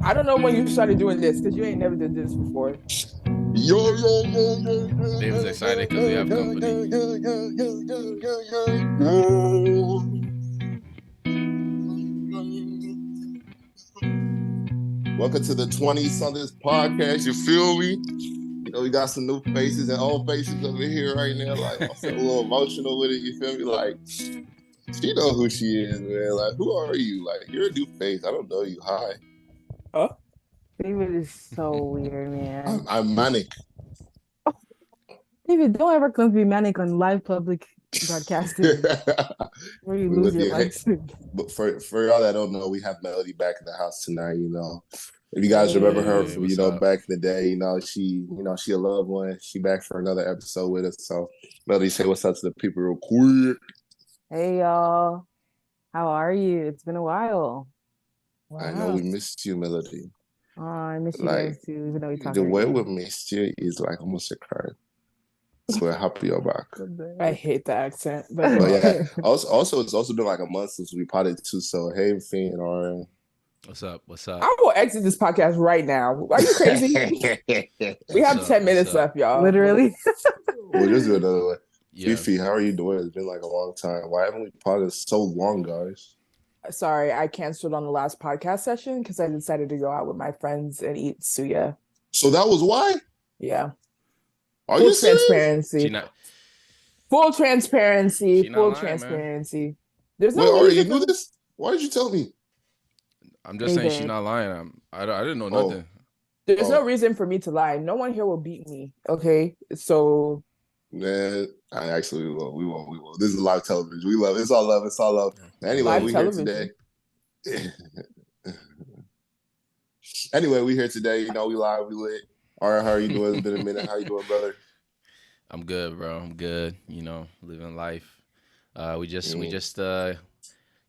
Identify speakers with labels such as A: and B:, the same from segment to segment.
A: I don't know when you started doing this because you ain't never did this before.
B: David's excited because we have company.
C: Welcome to the 20s on this podcast. You feel me? You know, we got some new faces and old faces over here right now. Like, I'm feeling a little emotional with it. You feel me? Like, she know who she is, man. Like, who are you? Like, you're a new face. I don't know you. Hi.
A: Huh?
D: David is so weird, man.
C: I'm manic.
D: David, don't ever claim to be manic on live public broadcasting where you
C: We
D: lose
C: with
D: your
C: you. Hey,
D: lights.
C: but for y'all that don't know, we have Melody back in the house tonight. You know, if you guys remember her
B: Hey,
C: from
B: what's up?
C: back in the day, she a loved one. She back for another episode with us. So Melody, say what's up to the people real quick.
D: Hey, y'all. How are you? It's been a while.
C: I know we missed you, Melody.
D: Oh, I miss you
C: Like,
D: guys too, even though we talk
C: the
D: every
C: way
D: day.
C: we missed you is like almost a cry. So we're happy you're back.
A: I hate the accent, but
C: But yeah, also it's also been like a month since we potted too. So hey, Fiend, or
B: What's up? What's up?
A: I will exit this podcast right now. Are you crazy? We have
B: What's
A: 10
B: up?
A: minutes
B: What's up?
A: left, y'all.
D: Literally.
C: We'll just do another one.
B: Yeah.
C: Fifi, how are you doing? It's been like a long time. Why haven't we potted so long, guys?
A: Sorry, I canceled on the last podcast session because I decided to go out with my friends and eat suya.
C: So that was why?
A: Yeah.
C: Are
A: Full
C: you serious?
A: transparency.
B: She not.
A: Full transparency.
B: She not
A: Full
B: lying,
A: transparency. There's
C: Wait,
A: no
C: Ari, you
A: reason
C: knew
A: for
C: this? Why did you tell me?
B: I'm just saying she's
D: David.
B: not lying. I didn't know
C: Oh.
B: nothing.
A: There's no
C: Oh.
A: reason for me to lie. No one here will beat me. Okay. So
C: Man, I actually will. We will. This is live television. We love it. It's all love. It's all love. Anyway,
A: live
C: we
A: television.
C: here today. Anyway, we here today. You know, we live. We lit. All right, how are you doing? It's been a minute. How you doing, brother?
B: I'm good, bro. I'm good. You know, living life. We just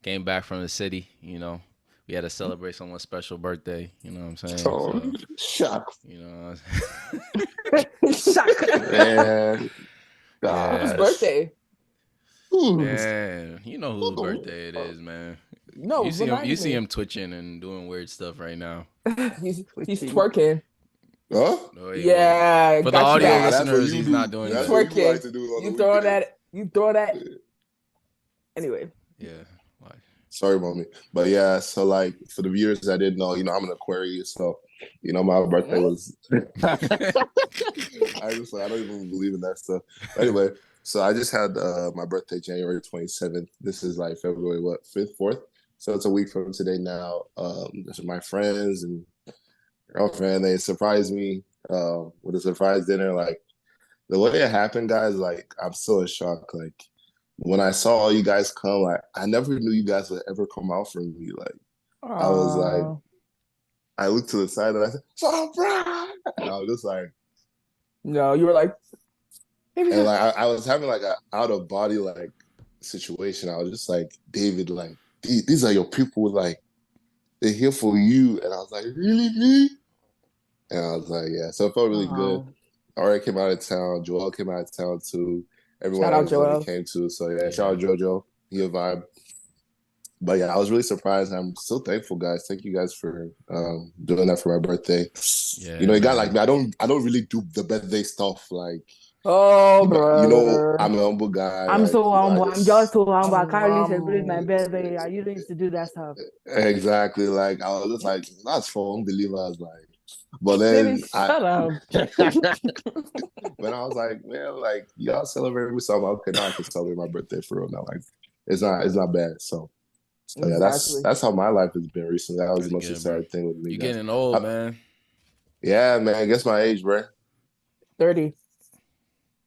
B: came back from the city. You know, we had to celebrate someone's special birthday. You know what I'm saying?
C: Oh,
B: So,
C: shock.
B: you know,
D: Shock.
C: Man.
B: Yeah.
A: Whose birthday?
B: man, you know whose birthday it is, man.
A: No,
B: you see him.
A: remind
B: You see
A: me.
B: him twitching and doing weird stuff right now.
A: He's twerking.
C: Huh?
B: No, he
A: Yeah.
B: won't. For the
A: got you
B: audio
A: back.
C: That's what
B: listeners,
C: you
B: he's
C: do.
B: not doing
C: That's
B: that.
C: what you
A: Twerking.
C: like to do on
A: You
C: the
A: throw
C: weekend.
A: that. You throw that. Anyway.
B: Yeah. Like,
C: Sorry, mommy. But yeah, so like for the viewers that didn't know, I'm an Aquarius, so my birthday was I don't even believe in that stuff. But anyway, so I just had my birthday January 27th. This is like February 5th, 4th. So it's a week from today now. My friends and girlfriend, they surprised me with a surprise dinner. Like the way it happened, guys, like I'm still in shock. Like when I saw all you guys come, like I never knew you guys would ever come out for me. Like I was like, I looked to the side and I said, surprise! And I was just like,
A: no, you were like,
C: and like I was having like an out of body like situation. I was just like, David, like these are your people, like they're here for you. And I was like, really me? And I was like, yeah. So it felt really good. Ari came out of town. Joel came out of town too. Everyone
A: Shout out
C: else
A: Joel.
C: came too. So yeah, shout out JoJo. He a vibe. But yeah, I was really surprised. I'm so thankful, guys. Thank you guys for doing that for my birthday.
B: yeah,
C: You got like me. I don't really do the birthday stuff. Like,
A: oh, brother.
C: I'm a humble guy.
D: I'm
C: like,
D: so humble. I'm just so humble. I
A: I'm
D: can't really celebrate my
A: humble.
D: birthday. I used to do that stuff.
C: Exactly. Like I was just like, that's for unbelievers. Like, but then
D: David, shut up.
C: when I was like, man, like y'all celebrate with something. Okay, now I can celebrate my birthday for real. Now, like, it's not bad. So yeah,
A: Exactly.
C: that's how my life has been recently. That was the most
B: good,
C: exciting thing with me.
B: you're
C: guys.
B: getting old, man.
C: Yeah, man. Guess my age, bro.
A: 30.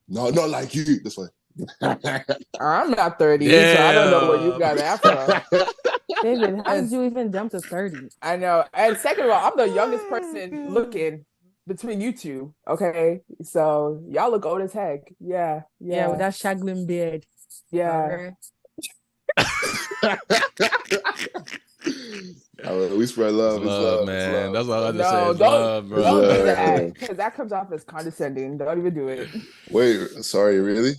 C: No, not like you. This one.
A: I'm not 30, so I don't know where you got that from.
D: David, how did you even jump to 30?
A: I know. And second of all, I'm the youngest person looking between you two. Okay. So y'all look old as heck. Yeah.
D: Yeah, with that shaggling beard.
A: Yeah.
C: We spread love.
B: It's love, man. That's all I have to say.
A: No,
B: It's love, bro.
A: don't do
C: love.
A: that. Because that comes off as condescending. Don't even do it.
C: Wait, sorry, really?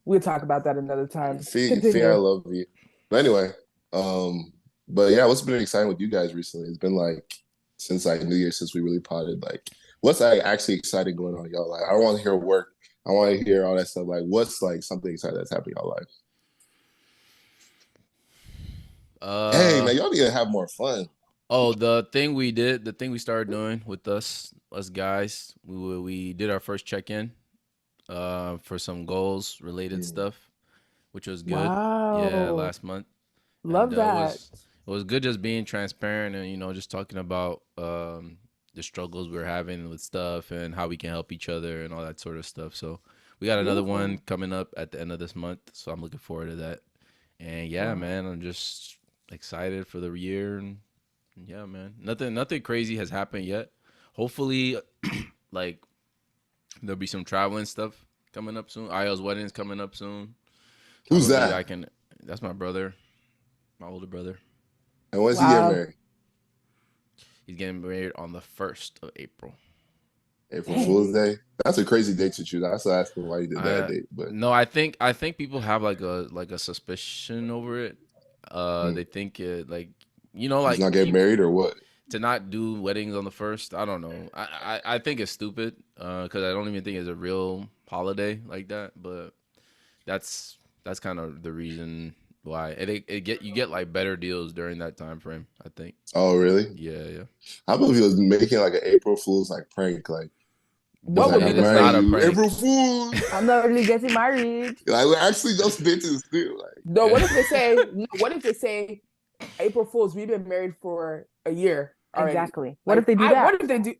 A: We'll talk about that another time.
C: Fee, I love you. But anyway, But yeah, what's been exciting with you guys recently? It's been like since like New Year since we really potted. Like, what's like actually exciting going on, y'all? Like, I don't want to hear work. I want to hear all that stuff. Like, what's like something exciting that's happening in y'all life? Hey, man, y'all need to have more fun.
B: Oh, the thing we started doing with us guys, we did our first check-in for some goals related stuff, which was good. Yeah,
A: Wow.
B: last month. And
A: Love that.
B: it was good just being transparent and just talking about the struggles we're having with stuff and how we can help each other and all that sort of stuff. So we got another
A: Beautiful.
B: one coming up at the end of this month, so I'm looking forward to that. And yeah,
A: Wow.
B: man, I'm just excited for the year. And yeah, man, nothing crazy has happened yet. Hopefully, like there'll be some traveling stuff coming up soon. Io's wedding's coming up soon.
C: Who's
B: Hopefully
C: that?
B: That's my brother, my older brother.
C: And when's he getting
A: Wow.
C: married?
B: He's getting married on the 1st of April.
C: April Fool's Day. That's a crazy date to choose. I was asking why you did that date, but
B: No, I think people have like a suspicion over it. They think it like
C: he's
B: like
C: not getting married or what?
B: to not do weddings on the 1st. I don't know. I think it's stupid because I don't even think it's a real holiday like that. But that's kind of the reason why you get like better deals during that time frame. I think.
C: Oh, really?
B: Yeah.
C: I believe he was making like an April Fool's like prank, like.
A: What
C: Like,
A: would
C: I'm
A: be the
B: It's
C: marrying
B: not a
C: you.
B: prank.
C: April Fool's.
A: I'm not really getting married.
C: Like, we're actually just bitches too. Like,
A: No, what if they say? No, what if they say, April Fools? We've been married for a year already.
D: Exactly. What if they do
A: What
D: that?
A: if they do?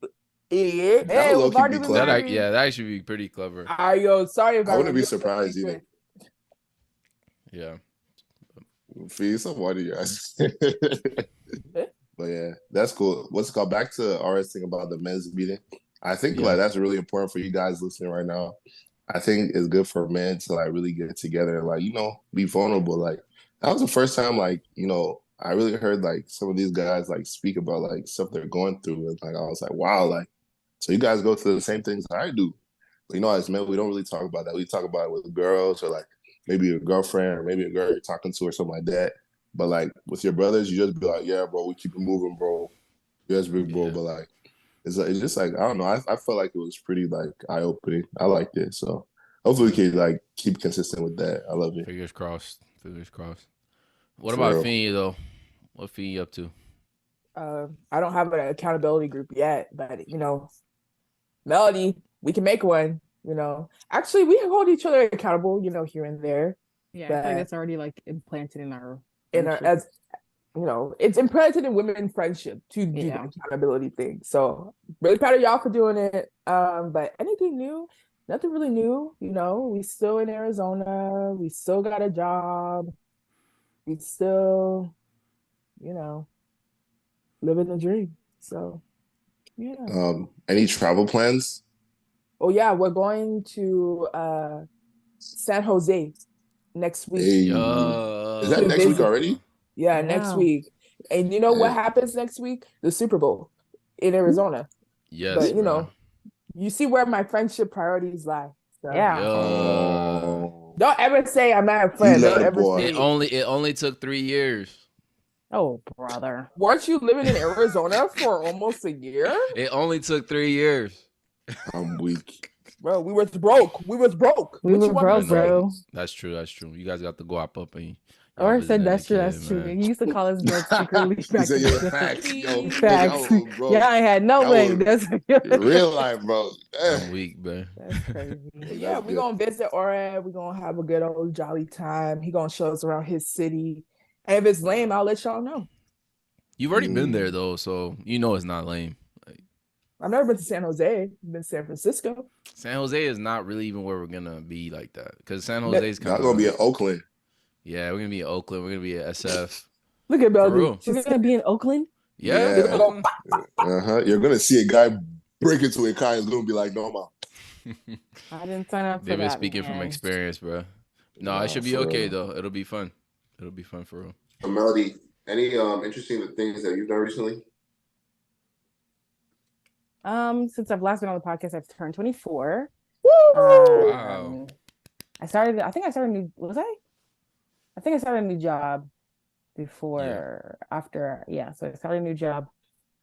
A: Idiot.
C: That
A: Hey,
C: would
A: we've
C: low-key
A: already
C: be
A: been
C: clever.
A: married.
B: That actually be pretty clever.
A: Yo, sorry if
C: I wouldn't be
A: ruined your
C: surprised either.
A: secret.
B: Yeah.
C: For you, some water, you guys. But yeah, that's cool. What's it called? Back to RS thing about the men's meeting. I think
B: Yeah.
C: like that's really important for you guys listening right now. I think it's good for men to like really get together and like, be vulnerable. Like that was the first time like, I really heard like some of these guys like speak about like stuff they're going through. And like I was like, wow, like so you guys go through the same things I do. But, as men, we don't really talk about that. We talk about it with girls or like maybe a girlfriend or maybe a girl you're talking to or something like that. But like with your brothers, you just be like, yeah, bro, we keep it moving, bro. Yes, big bro.
B: Yeah.
C: But like, it's just like, I don't know. I felt like it was pretty like eye opening. I liked it. So hopefully we can like keep consistent with that. I love it.
B: Fingers crossed. Fingers crossed. What
C: For
B: about
C: real.
B: Fee though? What Fee up to?
A: I don't have an accountability group yet, but Melody, we can make one. Actually, we hold each other accountable. Here and there.
D: Yeah, I feel like
A: But
D: that's already like implanted in our
A: our
D: friendship.
A: it's implanted in women friendship to do the
D: Yeah.
A: accountability thing. So really proud of y'all for doing it. But anything new? Nothing really new. We still in Arizona. We still got a job. We still, living the dream. So yeah.
C: Any travel plans?
A: Oh yeah, we're going to San Jose next week.
C: Hey,
B: Yo.
C: is that
A: To
C: next week
A: visit.
C: already?
A: Yeah, next
D: Yeah.
A: week. And you know what
C: Yeah.
A: happens next week? The Super Bowl in Arizona.
B: Yes,
A: But
B: bro.
A: you see where my friendship priorities lie. So
D: Yeah.
C: Oh,
A: don't ever say I'm not a
C: he
A: friend.
C: let
A: Don't
C: it,
A: ever
C: boy.
B: It only took 3 years.
D: Oh, brother.
A: Weren't you living in Arizona for almost a year?
B: It only took 3 years.
C: I'm weak.
A: Bro, we was broke. We was broke.
D: We
A: What you
D: were
A: want me
D: broke,
A: to say?
D: bro.
B: That's true. You guys got to go up and
D: Or
B: visit
D: said
B: as a
D: that's true.
B: kid,
D: That's true.
B: man.
D: He used to call us broke secretly
C: He
D: back
C: said,
D: in
C: "Yeah,
D: the day.
C: facts, yo,
D: Facts.
C: I was, bro.
D: Yeah, I had no
C: That
D: way.
C: was-
D: That's
C: Real life, bro.
B: I'm weak, bro.
A: That's crazy.
C: That's
A: Yeah, we're
C: good.
A: gonna visit Orad. We're gonna have a good old jolly time. He gonna show us around his city. And if it's lame, I'll let y'all know.
B: You've already been there though, so it's not lame. Like,
A: I've never been to San Jose. I've been to San Francisco.
B: San Jose is not really even where we're gonna be like that because San Jose is
C: Y'all
B: kind
C: gonna be in
B: of
C: Oakland.
B: we're gonna be in Oakland. We're gonna be at SF.
A: Look at Melody.
B: real.
A: She's
D: We're gonna be in Oakland.
B: Yeah,
C: Yeah.
B: Oakland.
C: You're gonna see a guy break into a car and it's gonna be like, no, ma.
D: I didn't sign up for
B: They've been
D: that.
B: speaking from
D: man.
B: experience, bro. No, it should be
C: for
B: okay
C: real.
B: though. It'll be fun. It'll be fun for real.
C: Melody, any interesting things that you've done recently?
D: Since I've last been on the podcast, I've turned 24.
B: Wow.
D: I think I started a new. Was I? I think I started a new job after, yeah. So I started a new job,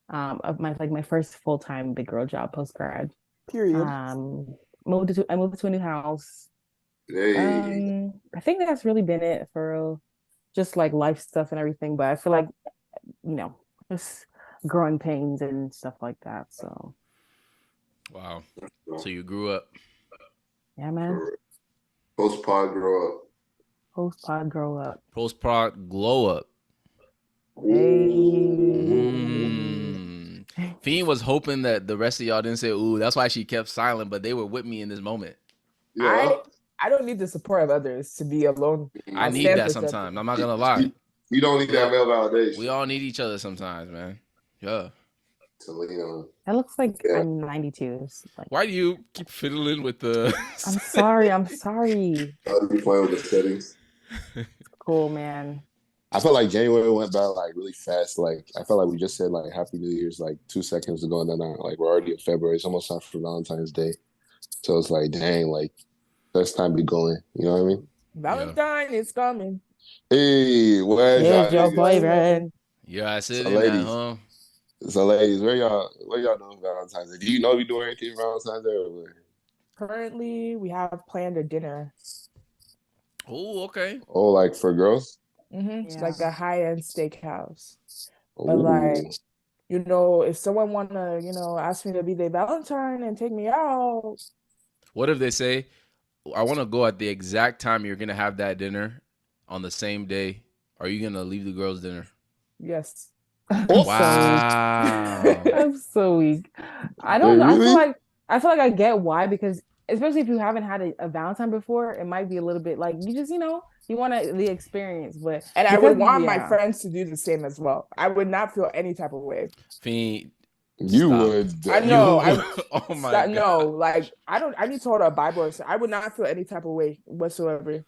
D: of my first full-time big girl job post grad.
A: Period.
D: I moved to a new house.
C: Hey,
D: I think that's really been it for real. Just like life stuff and everything. But I feel like, just growing pains and stuff like that. So
B: Wow. So you grew up.
D: yeah, man.
C: post pod grow up.
D: Post pod grow up.
B: Post prod glow up.
D: Hey.
B: Fiend was hoping that the rest of y'all didn't say ooh. That's why she kept silent, but they were with me in this moment.
C: Yeah,
A: I don't need the support of others to be alone.
B: I
A: I'll
B: need
A: stand
B: that
A: for
B: sometimes.
A: something.
B: I'm not gonna lie.
C: you don't need that male validation.
B: We all need each other sometimes, man. Yeah.
C: To lean on.
D: That looks like
C: Yeah.
D: I'm 92. Like,
B: Why do you keep fiddling with the?
D: I'm sorry. I'm sorry.
C: I'll be playing with the settings.
D: Cool, man.
C: I felt like January went by like really fast. Like I felt like we just said like Happy New Year's like 2 seconds ago, and then like we're already in February. It's almost time for Valentine's Day. So it's like, dang, like that's time to be going. You know what I mean?
A: Valentine is coming.
C: Hey, where's
D: Here's your
C: y'all?
D: boyfriend.
B: Yeah, I said
C: So
B: in that,
C: ladies,
B: huh?
C: so ladies, where y'all doing Valentine's Day? Do you know if you doing anything for Valentine's Day? Or what?
A: Currently, we have planned a dinner.
B: Oh, okay.
C: Oh, like for girls?
A: It's
D: Yeah.
A: like a high-end steakhouse. But
C: Ooh.
A: like, if someone wanna, ask me to be their Valentine and take me out,
B: What if they say, I want to go at the exact time you're gonna have that dinner on the same day? Are you gonna leave the girls' dinner?
A: yes.
B: Wow.
D: I'm so weak. I
C: Wait,
D: don't know.
C: really?
D: I feel like I get why, because especially if you haven't had a Valentine before, it might be a little bit like you just, you want the experience. But
A: And I
D: because
A: would want my friends to do the same as well. I would not feel any type of way.
B: Fiend,
C: You
B: stop.
C: would.
A: I know.
B: Oh my God.
A: No, like I need to hold a Bible or something. I would not feel any type of way whatsoever.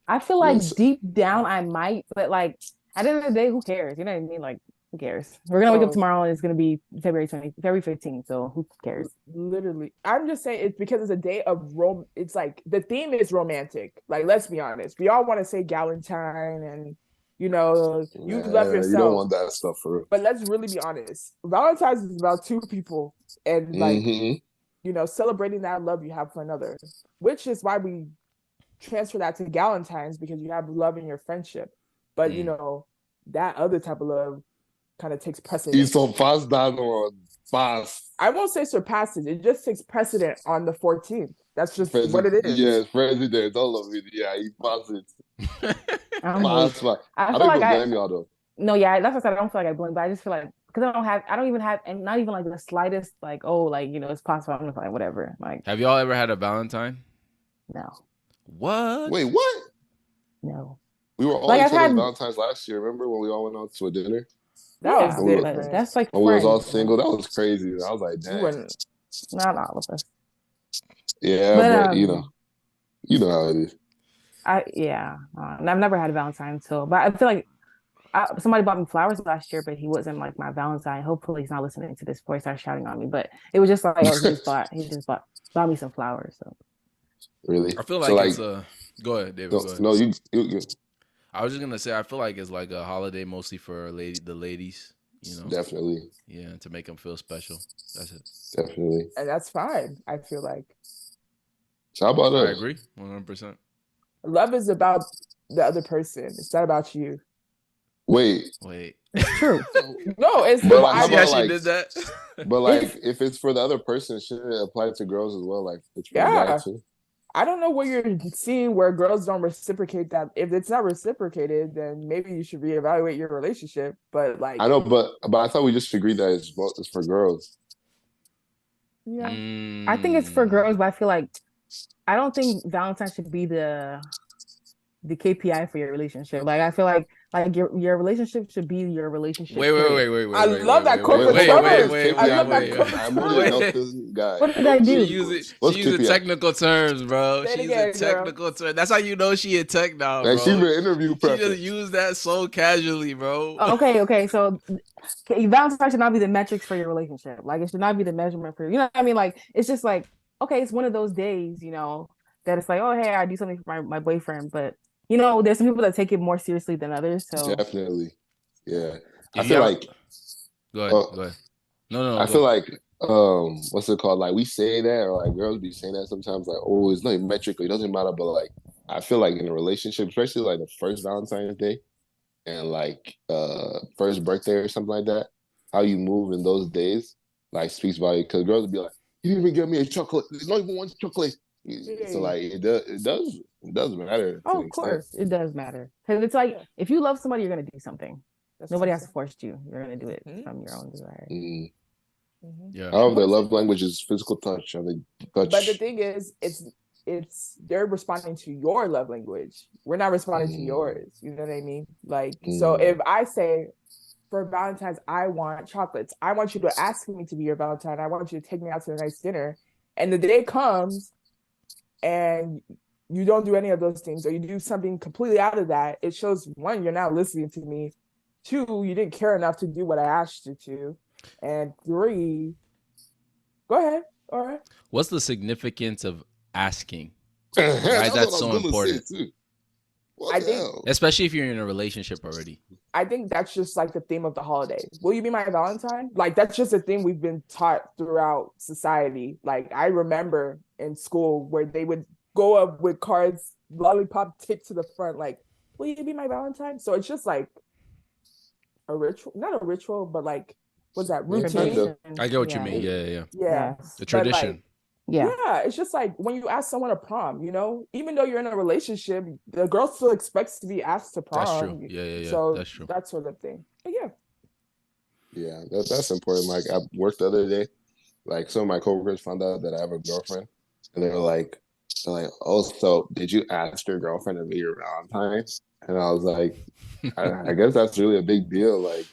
D: I feel like
C: Yes.
D: deep down I might, but like at the end of the day, who cares? You know what I mean? Like, who cares? We're gonna wake up tomorrow and it's gonna be February 15th. So who cares?
A: Literally. I'm just saying it's because it's a day of it's like the theme is romantic. Like, let's be honest. We all want to say Galentine and you love yourself.
C: You don't want that stuff for real.
A: But let's really be honest. Valentine's is about two people and like celebrating that love you have for another, which is why we transfer that to Galentine's, because you have love in your friendship. But that other type of love kind of takes precedent.
C: He's so fast down on fast.
A: I won't say surpasses. It just takes precedent on the 14th. That's just what it is.
C: Yes, president. All of it. Yeah, he passes.
D: I feel like
C: blame y'all though.
D: No, yeah, that's what I said. I don't feel like I blame, but I just feel like because I don't even have, and not even like the slightest, like, oh, like, it's possible. I'm just like, whatever. Like,
B: have y'all ever had a Valentine?
D: No.
B: What?
C: Wait, what?
D: No.
C: We were all
D: like
C: each other's Valentine's last year. Remember when we all went out to a dinner?
A: That was different.
D: That's like
C: when we was all single. That was crazy. I was like, dang.
D: Not all of us.
C: Yeah, but you know how it is.
D: I've never had a Valentine, but I feel like somebody bought me flowers last year, but he wasn't like my Valentine. Hopefully he's not listening to this before he starts shouting on me. But it was just like, he just bought me some flowers. So
C: really,
B: I feel like it's go ahead, David.
C: No,
B: go ahead.
C: No, you.
B: I was just gonna say I feel like it's like a holiday mostly for the ladies.
C: Definitely.
B: Yeah, to make them feel special. That's it.
C: Definitely.
A: And that's fine. I feel like.
C: So how about us?
B: I agree, 100%.
A: Love is about the other person. It's not about you.
C: Wait.
D: It's true.
A: No, it's
C: but like,
B: see how she did that.
C: But like, if it's for the other person, shouldn't it apply to girls as well? Like, it's for guys too.
A: I don't know what you're seeing where girls don't reciprocate that. If it's not reciprocated, then maybe you should reevaluate your relationship. But like,
C: I know, but I thought we just agreed that it's for girls.
A: Yeah,
D: I think it's for girls, but I feel like I don't think Valentine should be the KPI for your relationship. Like, I feel like your relationship should be your relationship.
B: Wait.
A: I love that corporate term. I love that corporate
D: term. What did I do?
B: She using technical terms, bro. She using technical terms. That's how you know she in tech now, bro.
C: She been interview prep.
B: She just used that so casually, bro.
D: Okay. So Valentine should not be the metrics for your relationship. Like, it should not be the measurement for you. You know what I mean? Like, it's just like, okay, it's one of those days, that it's like, oh, hey, I do something for my boyfriend, but there's some people that take it more seriously than others. So
C: Definitely. Yeah. I
B: If you
C: feel
B: ever
C: like
B: go ahead, go ahead. No,
C: I
B: go.
C: feel like what's it called? Like we say that, or like girls be saying that sometimes, like, oh, it's not metrically, it doesn't matter. But like I feel like in a relationship, especially like the first Valentine's Day and like first birthday or something like that, how you move in those days like speaks about it. Because girls will be like, you didn't even give me a chocolate. There's not even one chocolate. So like it does matter to
D: oh,
C: an
D: of
C: extent.
D: course, it does matter because it's like
A: Yeah.
D: if you love somebody, you're gonna do something.
A: That's
D: Nobody
A: what I'm
D: has to
A: saying.
D: force you. You're gonna do it
A: Mhm.
D: from your own desire.
C: Mm.
B: Yeah.
C: I hope their
A: But
C: love language is physical touch. I mean,
A: the
C: touch.
A: thing is, they're responding to your love language. We're not responding to
C: Mm,
A: yours. You know what I mean? Like, so
C: mm.
A: if I say for Valentine's, I want chocolates. I want you to ask me to be your Valentine. I want you to take me out to a nice dinner. And the day comes and you don't do any of those things, or you do something completely out of that. It shows, one, you're not listening to me. Two, you didn't care enough to do what I asked you to. And three, go ahead. All right.
B: What's the significance of asking?
C: That's
B: Why is
C: what I
B: that
C: was
B: so
C: gonna say
B: important?
C: too. What
A: I
C: the
A: think
C: hell?
B: Especially if you're in a relationship already.
A: I think that's just like the theme of the holiday. Will you be my Valentine? Like that's just a thing we've been taught throughout society. Like I remember in school where they would go up with cards, lollipop taped to the front, like, will you be my Valentine? So it's just like a ritual, not a ritual, but like what's that,
C: Yeah,
A: routine?
C: kinda.
D: Tradition.
B: I get what you
D: Yeah.
B: mean. Yeah.
A: Yeah.
D: Yes.
B: The
A: But
B: tradition.
A: like
D: Yeah.
A: yeah, it's just like when you ask someone to prom, even though you're in a relationship, the girl still expects to be asked to
B: That's true.
A: prom.
B: Yeah.
A: So
B: That's true.
A: that sort of thing. But yeah.
C: Yeah, that's important. Like I worked the other day. Like some of my coworkers found out that I have a girlfriend, and they're like, oh, so did you ask your girlfriend to be your Valentine? And I was like, I guess that's really a big deal. Like,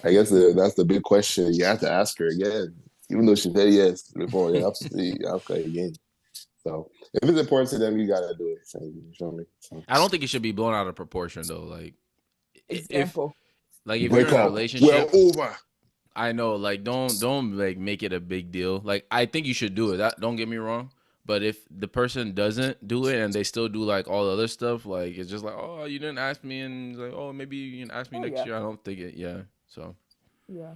C: I guess that's the big question. You have to ask her again, even though she said yes before. You have to see, okay, again. So if it's important to them, you gotta do it. So, you feel me? So,
B: I don't think it should be blown out of proportion though. Like if
A: Example.
B: if you're
C: break
B: in a
C: up. We're
B: relationship,
C: over.
B: I know, like don't like make it a big deal. Like I think you should do it. That don't get me wrong. But if the person doesn't do it and they still do like all the other stuff, like it's just like, oh, you didn't ask me, and it's like, oh, maybe you can ask me
A: Oh
B: next
A: yeah.
B: year. I don't think it. Yeah. So
A: Yeah.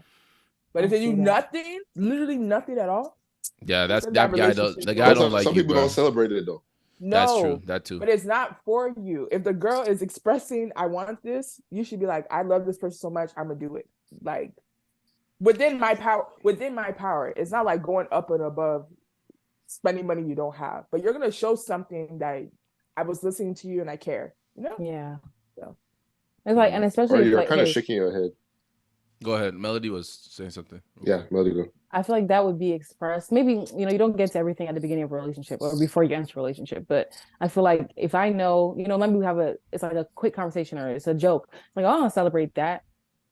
A: But
D: I
A: if they do
D: see that.
A: nothing, literally nothing at all,
B: yeah, that's
A: then that
B: that guy.
A: relationship
B: The
A: is
B: guy
C: But
B: don't
A: over.
B: like
C: some
B: you,
C: people
B: bro.
C: don't celebrate it though.
B: That's true.
A: No,
B: That too.
A: but it's not for you. If the girl is expressing, I want this, you should be like, I love this person so much, I'm gonna do it. Like within my power, within my power. It's not like going up and above spending money you don't have, but you're gonna show something that I was listening to you and I care.
D: Yeah.
A: So
D: It's like, and
C: Or
D: especially if
C: you're
D: like,
C: kind of
D: hey,
C: shaking your head.
B: Go ahead. Melody was saying something.
C: Yeah, Melody, go.
D: I feel like that would be expressed. Maybe, you don't get to everything at the beginning of a relationship or before you enter a relationship. But I feel like if I know, maybe we have it's like a quick conversation or it's a joke. Like, oh, I want to celebrate that.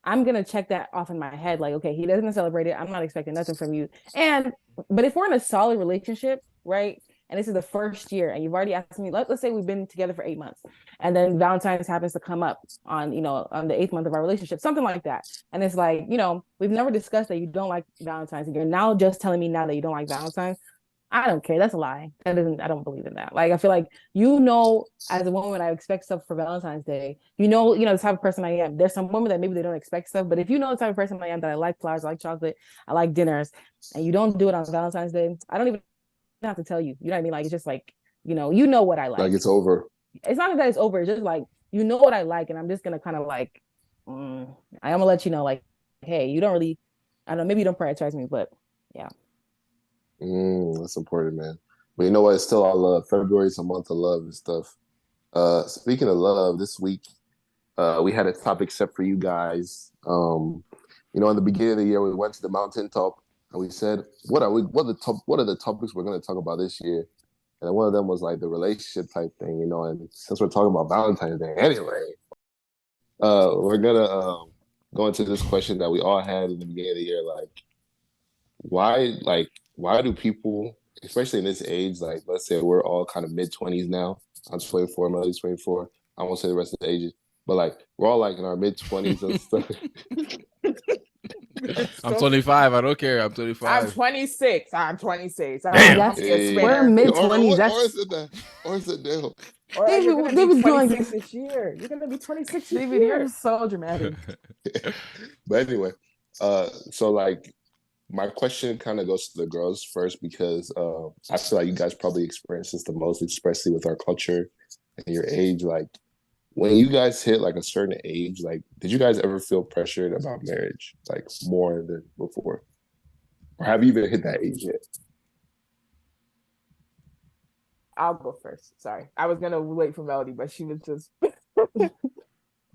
D: I'm going to check that off in my head. Like, okay, he doesn't celebrate it. I'm not expecting nothing from you. But if we're in a solid relationship, right? And this is the first year and you've already asked me, let's say we've been together for 8 months and then Valentine's happens to come up on, on the 8th month of our relationship, something like that. And it's like, we've never discussed that you don't like Valentine's and you're now just telling me now that you don't like Valentine's. I don't care. That's a lie. I don't believe in that. Like, I feel like, as a woman, I expect stuff for Valentine's Day. The type of person I am. There's some women that maybe they don't expect stuff, but if you know the type of person I am, that I like flowers, I like chocolate, I like dinners, and you don't do it on Valentine's Day, I don't even have to tell you. You know what I mean? Like, it's just like, you know what I like.
C: Like it's over.
D: It's not that it's over. It's just like, you know what I like, and I'm just gonna kind of like, I'm gonna let you know, like, hey, you don't really, I don't know, maybe you don't prioritize me, but yeah.
C: That's important, man. But you know what? It's still all love. February is a month of love and stuff. Speaking of love, this week we had a topic set for you guys. In the beginning of the year, we went to the mountaintop and we said, what are the topics we're going to talk about this year? And one of them was like the relationship type thing, and since we're talking about Valentine's Day anyway, we're gonna go into this question that we all had in the beginning of the year, why do people, especially in this age, like let's say we're all kind of mid-20s now. I'm 24, Melody's 24. I won't say the rest of the ages, but like we're all like in our mid-20s and stuff.
B: I'm 25. I don't care. I'm 25.
A: I'm 26. I'm 26.
B: Damn.
A: I'm
D: We're mid-20s.
C: Or is it that?
A: Or you're gonna
D: David,
A: be
D: doing
A: 26 this year. You're gonna be 26 this
D: David,
A: year.
D: you're so dramatic.
C: But anyway, so like my question kind of goes to the girls first because I feel like you guys probably experience this the most, especially with our culture and your age. Like when you guys hit like a certain age, like did you guys ever feel pressured about marriage, like more than before, or have you even hit that age yet?
A: I'll go first. Sorry. I was gonna wait for Melody, but she was just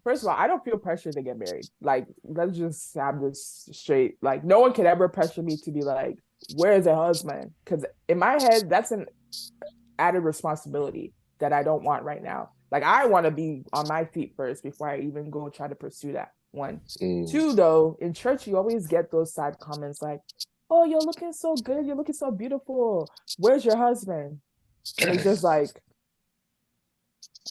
A: first of all, I don't feel pressure to get married. Like, let's just have this straight. Like, no one could ever pressure me to be like, where's a husband? Because in my head, that's an added responsibility that I don't want right now. Like, I want to be on my feet first before I even go try to pursue that. One. Two, though, in church, you always get those side comments like, oh, you're looking so good. You're looking so beautiful. Where's your husband? And it's just like,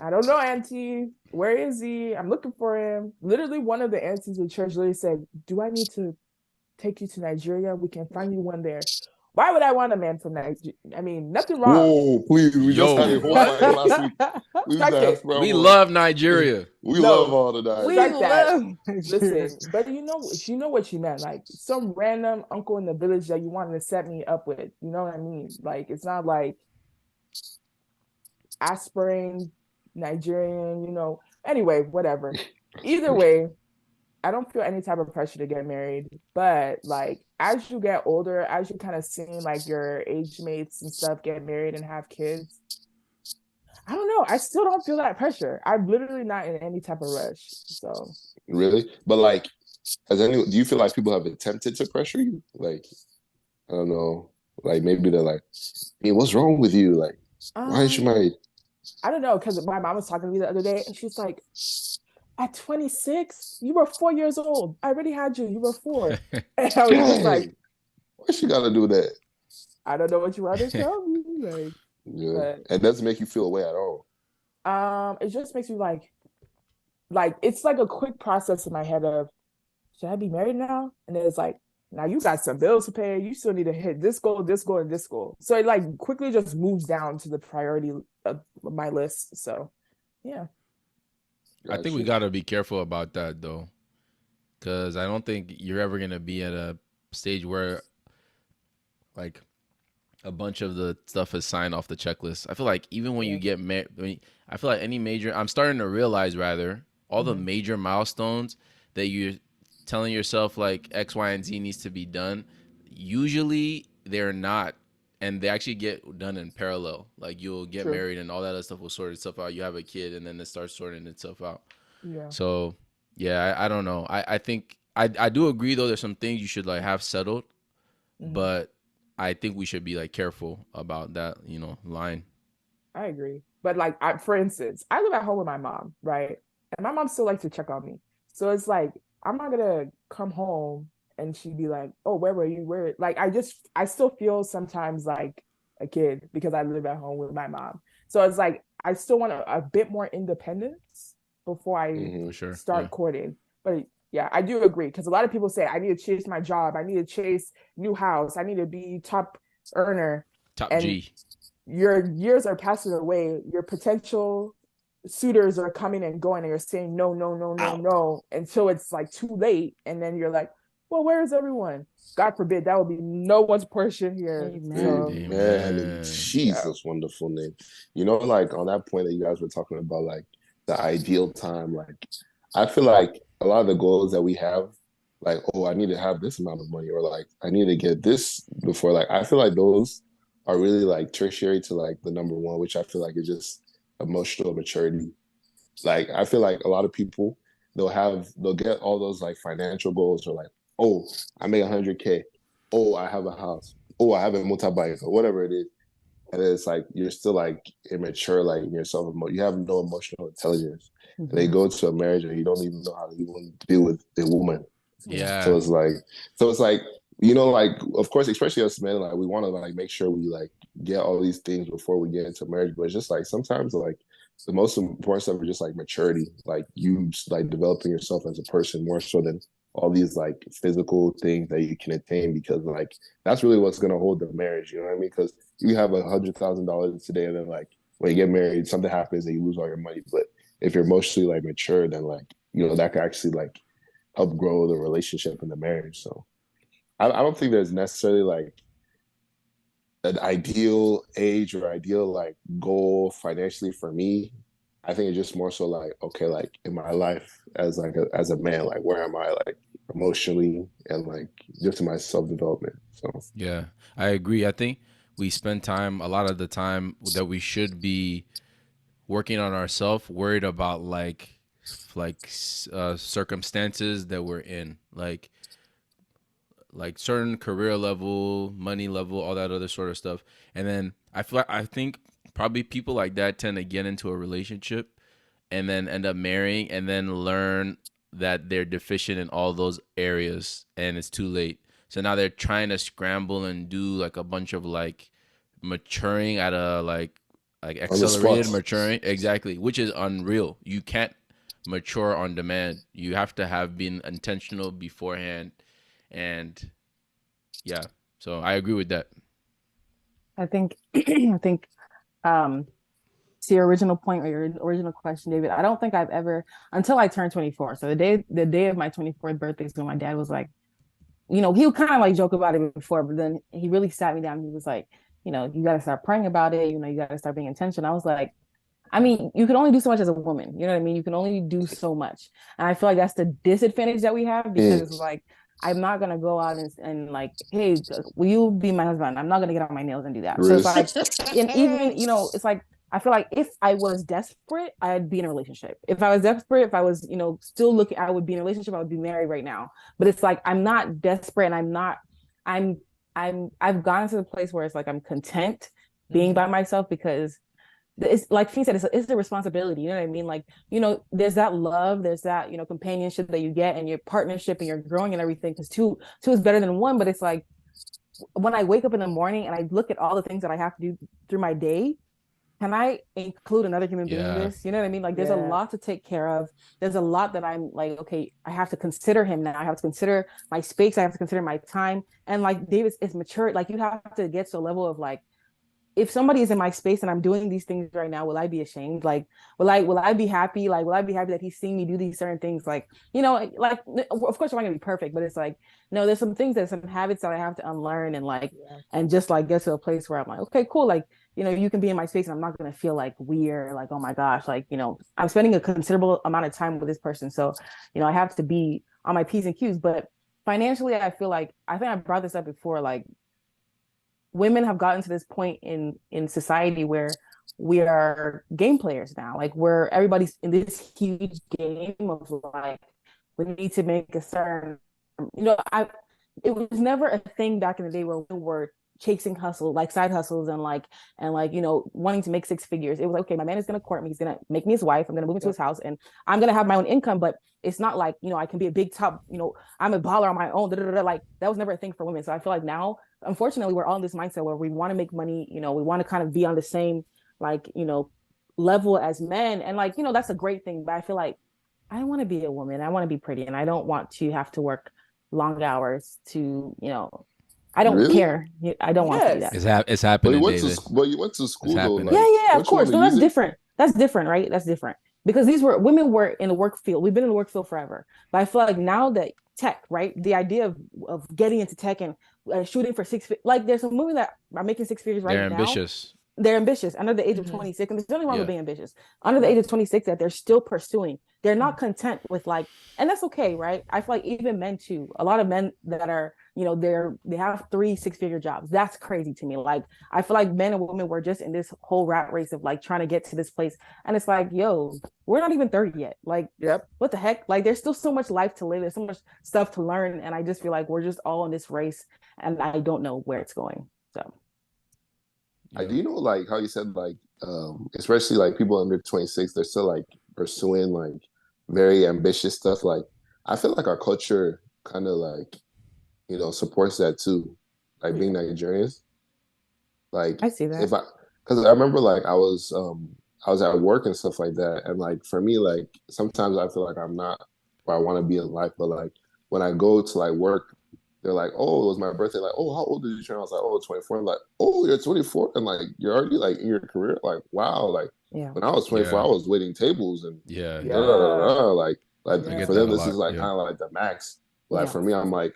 A: I don't know, auntie. Where is he? I'm looking for him. Literally, one of the aunties in church literally said, do I need to take you to Nigeria? We can find you one there. Why would I want a man from Nigeria? I mean, nothing wrong.
C: Whoa, please. We just had a whole fight last week.
B: We love Nigeria.
C: We love all the Nigerians.
D: We
A: Strike that.
D: love
A: Listen, but you know what she meant. Like some random uncle in the village that you wanted to set me up with. You know what I mean? Like, it's not like aspiring Nigerian, you know. Anyway, whatever. Either way, I don't feel any type of pressure to get married. But like as you get older, as you kind of seeing like your age mates and stuff get married and have kids, I don't know. I still don't feel that pressure. I'm literally not in any type of rush. So
C: really? But like do you feel like people have attempted to pressure you? Like, I don't know. Like maybe they're like, hey, what's wrong with you? Like, why aren't you married?
A: I don't know, because my mom was talking to me the other day and she's like, at 26, you were 4 years old. I already had you. You were 4. And I was just like,
C: why she gotta do that?
A: I don't know what you want to tell me. Like,
C: yeah. But, and it doesn't make you feel away at all.
A: It just makes me like it's like a quick process in my head of, should I be married now? And then it's like, now you got some bills to pay. You still need to hit this goal, and this goal. So it like quickly just moves down to the priority of my list. So, yeah.
B: I think we got to be careful about that, though, because I don't think you're ever going to be at a stage where, like, a bunch of the stuff is signed off the checklist. I feel like even when you get married, I feel like I'm starting to realize, rather, all the major milestones that you're telling yourself, like, X, Y, and Z needs to be done, usually they're not. And they actually get done in parallel. Like you'll get married and all that other stuff will sort itself out. You have a kid and then it starts sorting itself out. Yeah. So yeah, I don't know. I think I do agree though. There's some things you should like have settled, but I think we should be like careful about that, line.
A: I agree. But like, for instance, I live at home with my mom, right? And my mom still likes to check on me. So it's like, I'm not gonna come home and she'd be like, oh, where were you? Like, I still feel sometimes like a kid because I live at home with my mom. So it's like, I still want a bit more independence before I start courting. But yeah, I do agree. Because a lot of people say, I need to chase my job. I need to chase new house. I need to be top earner.
B: Top
A: and
B: G.
A: Your years are passing away. Your potential suitors are coming and going and you're saying no until it's like too late. And then you're like, well, where is everyone? God forbid that will be no one's portion here.
C: Amen. Jesus, wonderful name. Like on that point that you guys were talking about, like the ideal time, like I feel like a lot of the goals that we have, like, oh, I need to have this amount of money, or like I need to get this before, like I feel like those are really like tertiary to like the number one, which I feel like is just emotional maturity. Like I feel like a lot of people, they'll get all those like financial goals, or like, oh, I make 100K. Oh, I have a house. Oh, I have a motorbike, or whatever it is. And it's like you're still like immature, like in yourself. You have no emotional intelligence. And they go into a marriage and you don't even know how to even deal with a woman.
B: Yeah.
C: So it's like, like of course, especially us men, like we want to like make sure we like get all these things before we get into marriage. But it's just like sometimes like the most important stuff is just like maturity, like you like developing yourself as a person more so than all these like physical things that you can attain, because like that's really what's gonna hold the marriage. You know what I mean? Because you have $100,000 today, and then like when you get married, something happens and you lose all your money. But if you're emotionally like mature, then like that could actually like help grow the relationship and the marriage. So I don't think there's necessarily like an ideal age or ideal like goal financially for me. I think it's just more so like, okay, like in my life as like as a man, like where am I like emotionally and like just in my self development. So
B: Yeah, I agree. I think we spend time a lot of the time that we should be working on ourselves, worried about circumstances that we're in, like certain career level, money level, all that other sort of stuff. And then I think probably people like that tend to get into a relationship and then end up marrying and then learn that they're deficient in all those areas and it's too late. So now they're trying to scramble and do like a bunch of like maturing at a like
C: on the
B: accelerated
C: spot.
B: maturing, exactly, which is unreal. You can't mature on demand. You have to have been intentional beforehand. And yeah, so I agree with that.
D: I think I think um to your original point or your original question, David, I don't think I've ever until I turned 24. So the day of my 24th birthday is when my dad was like, he would kind of like joke about it before, but then he really sat me down. He was like, you got to start praying about it. You got to start being intentional. I was like, I mean, you can only do so much as a woman. You know what I mean? You can only do so much. And I feel like that's the disadvantage that we have because
C: Mm,
D: it's like, I'm not gonna go out and like, hey, will you be my husband? I'm not gonna get on my nails and do that. So
C: really?
D: it's like, and even, it's like I feel like if I was desperate, I'd be in a relationship. If I was desperate, if I was, still looking, I would be in a relationship, I would be married right now. But it's like I'm not desperate and I'm I've gotten to the place where it's like I'm content being by myself because it's like she said, it's a responsibility. You know what I mean? Like, there's that love, there's that, companionship that you get and your partnership and you're growing and everything because two is better than one. But it's like when I wake up in the morning and I look at all the things that I have to do through my day, can I include another human being in
B: Yeah.
D: this? You know what I mean? Like there's a lot to take care of. There's a lot that I'm like, okay, I have to consider him now. I have to consider my space. I have to consider my time. And like David is mature. Like you have to get to a level of like, if somebody is in my space and I'm doing these things right now, will I be ashamed? Like, will I be happy? Like, will I be happy that he's seeing me do these certain things? Like, like of course I'm not gonna be perfect, but it's like, no, there's some things, there's some habits that I have to unlearn and like, and just like get to a place where I'm like, okay, cool. Like, you can be in my space and I'm not gonna feel like weird, like, oh my gosh, like, I'm spending a considerable amount of time with this person. So, I have to be on my P's and Q's. But financially, I feel like I think I brought this up before, like women have gotten to this point in society where we are game players now, like where everybody's in this huge game of like we need to make a certain, I it was never a thing back in the day where we were chasing hustle, like side hustles and wanting to make six figures. It was like, okay, my man is gonna court me, he's gonna make me his wife, I'm gonna move into his house and I'm gonna have my own income. But it's not like, I can be a big top, I'm a baller on my own. Like that was never a thing for women. So I feel like now, unfortunately, we're all in this mindset where we want to make money, we want to kind of be on the same like, level as men. And like, that's a great thing. But I feel like I want to be a woman. I want to be pretty and I don't want to have to work long hours to, I don't
C: Really?
D: care. I don't want to do that.
B: It's
C: But you
B: happening,
C: went to
B: David.
C: but you went to
B: It's
C: school though.
B: happening.
C: Like,
D: Yeah, of
C: don't you want
D: course.
C: to
D: No,
C: use
D: that's
C: it?
D: different. That's different, right? That's different. Because these women were in the work field. We've been in the work field forever. But I feel like now that tech, right? The idea of getting into tech and shooting for like there's some women that are making six figures right
B: They're
D: now.
B: ambitious.
D: They're ambitious under the age of 26, and there's nothing wrong with
B: Yeah.
D: being ambitious. Under the age of 26, that they're still pursuing. They're not content with like, and that's okay, right? I feel like even men too. A lot of men that are, they have 3 6-figure jobs. That's crazy to me. Like, I feel like men and women were just in this whole rat race of like trying to get to this place, and it's like, yo, we're not even 30 yet. Like, what the heck? Like, there's still so much life to live. There's so much stuff to learn, and I just feel like we're just all in this race, and I don't know where it's going. So.
C: I do like how you said like especially like people under 26, they're still like pursuing like very ambitious stuff. Like I feel like our culture kind of like supports that too. Like being Nigerians. Like
D: I see that.
C: if I because I remember like I was at work and stuff like that. And like for me, like sometimes I feel like I'm not where I want to be in life, but like when I go to like work, they're like, oh, it was my birthday. Like, oh, how old did you turn? I was like, oh, 24. I'm like, oh, you're 24, and like you're already like in your career. Like, wow. Like
D: Yeah.
C: when I was 24, I
B: Yeah.
C: was waiting tables and
B: Yeah.
C: da da
B: Yeah.
C: da
A: Yeah.
C: da. Like
B: I
A: Yeah.
B: get
C: for
B: that
C: them,
B: a
C: this
B: lot.
C: is like
B: Yeah.
C: kind of like the max. Like
D: Yeah.
C: for me, I'm like,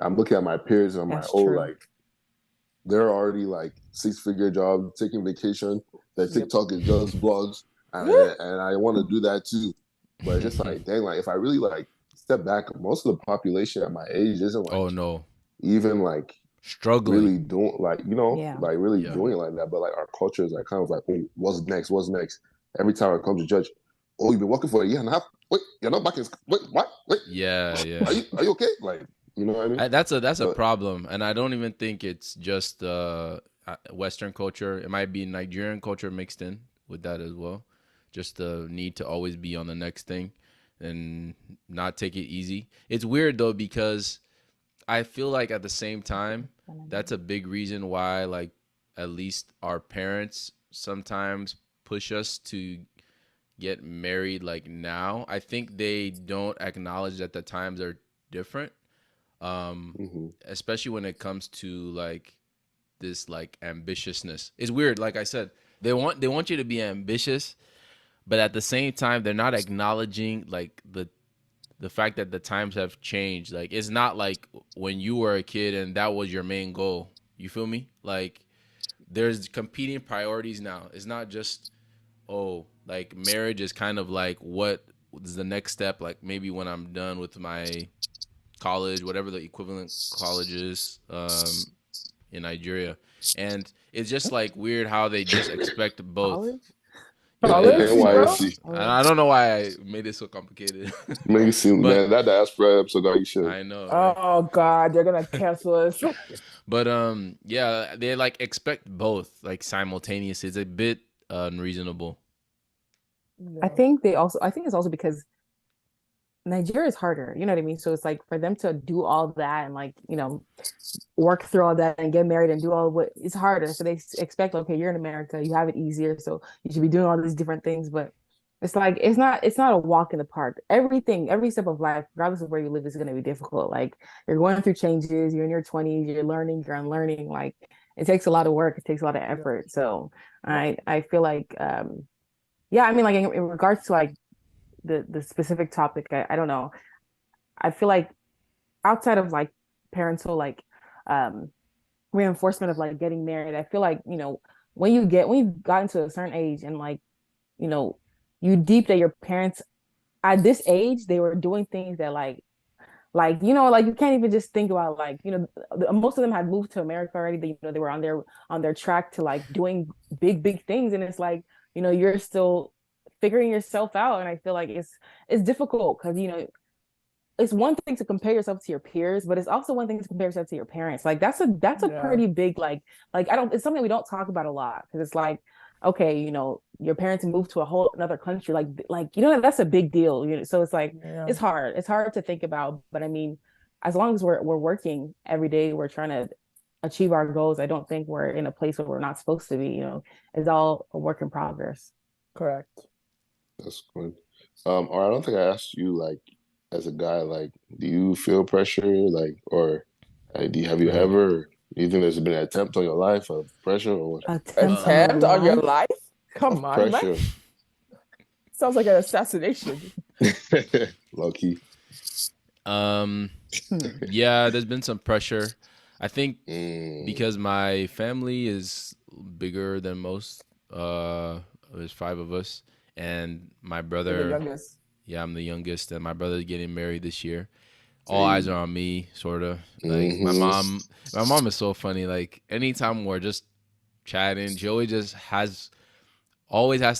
C: I'm looking at my peers and I'm like,
D: That's
C: oh,
D: true.
C: like they're already like 6-figure job, taking vacation. Their
A: Yep.
C: TikTok is just blogs, and I want to do that too. But it's just like, dang, like if I really like step back, most of the population at my age isn't
B: Oh
C: like
B: no.
C: even like
B: Struggling.
C: really doing like
D: Yeah.
C: like really
B: Yeah.
C: doing it like that. But like our culture is like kind of like, oh, what's next? What's next? Every time I come to judge, oh, you've been working for a year and a half. Wait, you're not back in. Wait, what? Wait,
B: Yeah. Yeah.
C: are you okay? Like, you know what I mean?
B: That's a
C: But
B: problem, and I don't even think it's just Western culture. It might be Nigerian culture mixed in with that as well. Just the need to always be on the next thing and not take it easy. It's weird though because I feel like at the same time that's a big reason why like at least our parents sometimes push us to get married like now. I think they don't acknowledge that the times are different, especially when it comes to like this like ambitiousness. It's weird. Like I said, they want you to be ambitious, but at the same time, they're not acknowledging like the fact that the times have changed. Like it's not like when you were a kid and that was your main goal. You feel me? Like there's competing priorities now. It's not just like marriage is kind of like what is the next step. Like maybe when I'm done with my college, whatever the equivalent college is in Nigeria. And it's just like weird how they just expect both.
A: College?
B: Yeah, yeah.
A: College,
B: So
A: bro?
C: NYSC.
B: I don't know why I made it so complicated,
C: Make it seem,
B: but
C: man, that diaspora episode that you should.
B: I know, right?
A: Oh God, they're gonna cancel us.
B: But yeah, they like expect both like simultaneously. It's a bit unreasonable.
D: I
A: Yeah.
D: think I think it's also because Nigeria is harder, you know what I mean? So it's like for them to do all that and like, work through all that and get married and do all what it's harder. So they expect, okay, you're in America, you have it easier, so you should be doing all these different things. But it's like it's not a walk in the park. Everything, every step of life, regardless of where you live, is gonna be difficult. Like you're going through changes, you're in your 20s, you're learning, you're unlearning. Like it takes a lot of work, it takes a lot of
A: Yep.
D: effort. So
A: Yep.
D: I feel like yeah, I mean like in regards to like the specific topic, I don't know. I feel like outside of like parental like um reinforcement of like getting married, I feel like, when you've gotten to a certain age and like, you know, you deep that your parents at this age, they were doing things that like, like you can't even just think about like, most of them had moved to America already. They were on their track to like doing big things. And it's like, you're still figuring yourself out. And I feel like it's difficult because, it's one thing to compare yourself to your peers, but it's also one thing to compare yourself to your parents. Like that's a
A: Yeah.
D: pretty big I don't it's something we don't talk about a lot because it's like, okay, your parents moved to a whole another country, that's a big deal. So it's like
A: Yeah.
D: it's hard to think about, but I mean, as long as we're working every day, we're trying to achieve our goals. I don't think we're in a place where we're not supposed to be. It's all a work in progress.
A: Correct.
C: That's good. Or I don't think I asked you, like, as a guy, like, do you feel pressure, like, or have you
B: Right.
C: ever? Do you think there's been an attempt on your life of pressure or what?
D: Attempt on your
A: Attempt on your
D: life.
A: life? Come
C: Of
A: on, man.
C: pressure,
A: Sounds like an assassination.
C: low key.
B: Yeah, there's been some pressure. I think
C: Mm,
B: because my family is bigger than most. There's five of us, and my
A: You're the
B: brother.
A: youngest.
B: Yeah, I'm the youngest, and my brother's getting married this year. All eyes
C: hey,
B: are on me, sort of. Like
C: hmm
B: my mom is so funny. Like anytime we're just chatting, she always has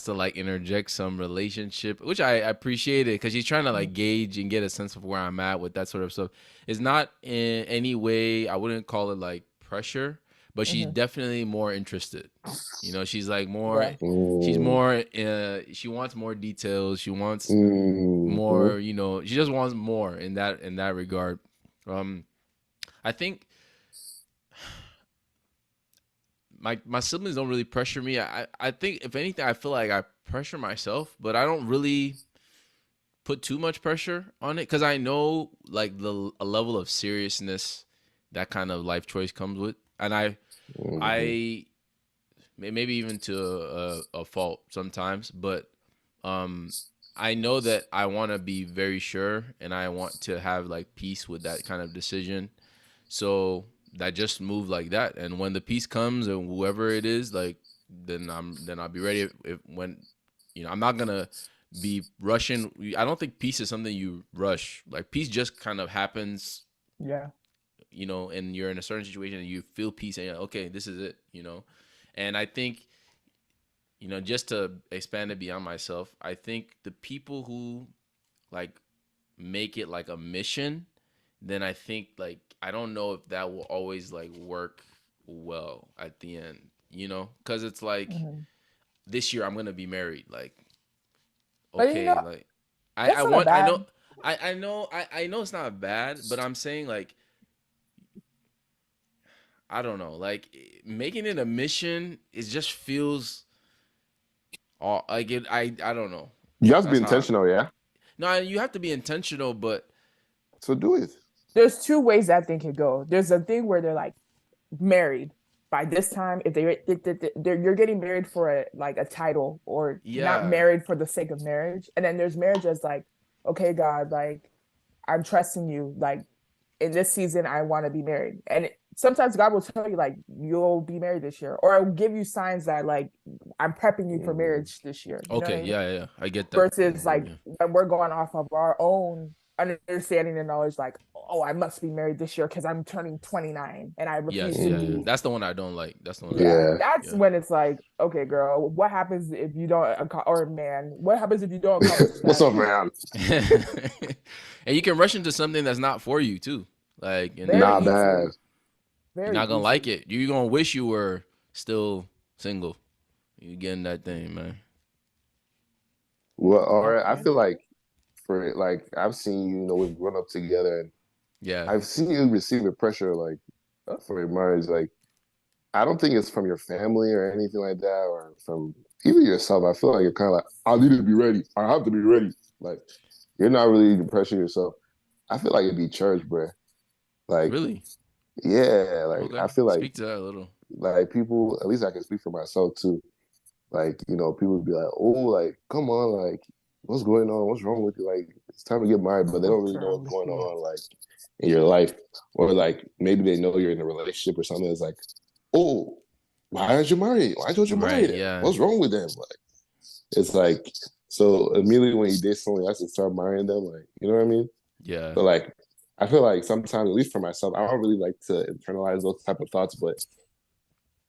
B: to like interject some relationship, which I appreciate it because she's trying to like gauge and get a sense of where I'm at with that sort of stuff. It's not in any way, I wouldn't call it like pressure, but she's
A: Mm-hmm.
B: definitely more interested. She's like more,
A: Yeah.
B: she's
C: mm,
B: more, she wants more details. She wants
C: hmm
B: more, she just wants more in that regard. I think my siblings don't really pressure me. I think if anything, I feel like I pressure myself, but I don't really put too much pressure on it because I know like a level of seriousness that kind of life choice comes with, and I maybe even to a fault sometimes, but um, I know that I want to be very sure, and I want to have like peace with that kind of decision. So I just move like that, and when the peace comes, and whoever it is, like then I'll be ready. If when I'm not gonna be rushing. I don't think peace is something you rush. Like peace just kind of happens,
A: Yeah.
B: and you're in a certain situation and you feel peace and you're like, okay, this is it, And I think, just to expand it beyond myself, I think the people who like make it like a mission, then I think like I don't know if that will always like work well at the end, because it's like this year I'm gonna be married, like
A: But
B: okay, like I
A: that's not a
B: want
A: bad.
B: I know it's not bad, but I'm saying like I don't know, like making it a mission, it just feels all like it. I don't know.
C: You have to be
B: That's how.
C: intentional, yeah.
B: No, you have to be intentional, but
C: So do it.
A: There's two ways that thing could go. There's a thing where they're like married by this time. If they're you're getting married for a title, or not
B: yeah,
A: married for the sake of marriage. And then there's marriage as like, okay, God, like I'm trusting you. Like in this season, I want to be married. And sometimes God will tell you like you'll be married this year, or I'll give you signs that like I'm prepping you for marriage this year. You know what
B: okay,
A: I mean?
B: yeah, I get that.
A: Versus like
B: Yeah,
A: when we're going off of our own understanding and knowledge, like, oh, I must be married this year because I'm turning 29 and I refuse
B: yes,
A: to
B: yeah.
A: be.
B: That's the one I don't like. That's the one I don't
A: Yeah,
B: like.
C: Yeah.
A: that's
B: Yeah.
A: when it's like, okay, girl, what happens if you don't, or man, what happens if you don't accomplish
C: What's
A: that?
C: up, man?
B: And you can rush into something that's not for you too. Like, and
A: Very
C: Not
B: then
C: bad.
A: easily,
B: you're
A: very
B: not gonna like
A: easily.
B: it. You're gonna wish you were still single. You getting that thing, man.
C: Well, all right. I
A: Okay.
C: feel like like I've seen you, we've grown up together, and
B: Yeah.
C: I've seen you receive the pressure like
A: Oh,
C: for your marriage. Like I don't think it's from your family or anything like that, or from even yourself. I feel like you're kind of like, I need to be ready. I have to be ready. Like you're not really pressuring yourself. I feel like it'd be church, bro. Like
B: Really?
C: yeah, like
B: Okay.
C: I feel
B: Speak to that a little.
C: like people. At least I can speak for myself too. Like people would be like, oh, like come on, like what's going on? What's wrong with you? Like it's time to get married, but they don't
A: what's
C: really know
A: wrong
C: what's
A: with
C: going
A: you?
C: on, like in your life, or like maybe they know you're in a relationship or something. It's like, oh, why aren't you married? Why don't you marry
B: Right.
C: them?
B: Yeah.
C: What's wrong with them? Like it's like so immediately when you date someone, you have to start marrying them. Like you know what I mean?
B: Yeah.
C: So like I feel like sometimes, at least for myself, I don't really like to internalize those type of thoughts, but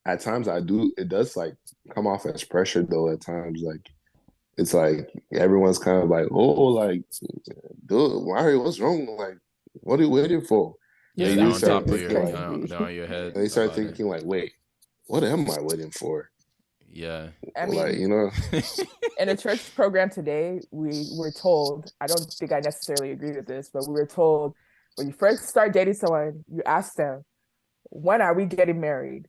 C: at times I do. It does like come off as pressure though. At times, like it's like everyone's kind of like, oh, like, dude, why? What's wrong? Like, what are you waiting for?
B: Yeah.
C: And
A: This
B: They're
C: you
B: on
C: start
B: top
A: accent
B: of
A: is
C: thinking
B: your
C: like,
A: crazy.
B: they're on your head
C: and you start
B: about it.
C: thinking like, wait, what am I waiting for?
B: Yeah.
A: I
C: Like,
A: mean,
B: Yeah.
A: in a church program today, we were told, I don't think I necessarily agree with this, but we were told when you first start dating someone, you ask them, when are we getting married?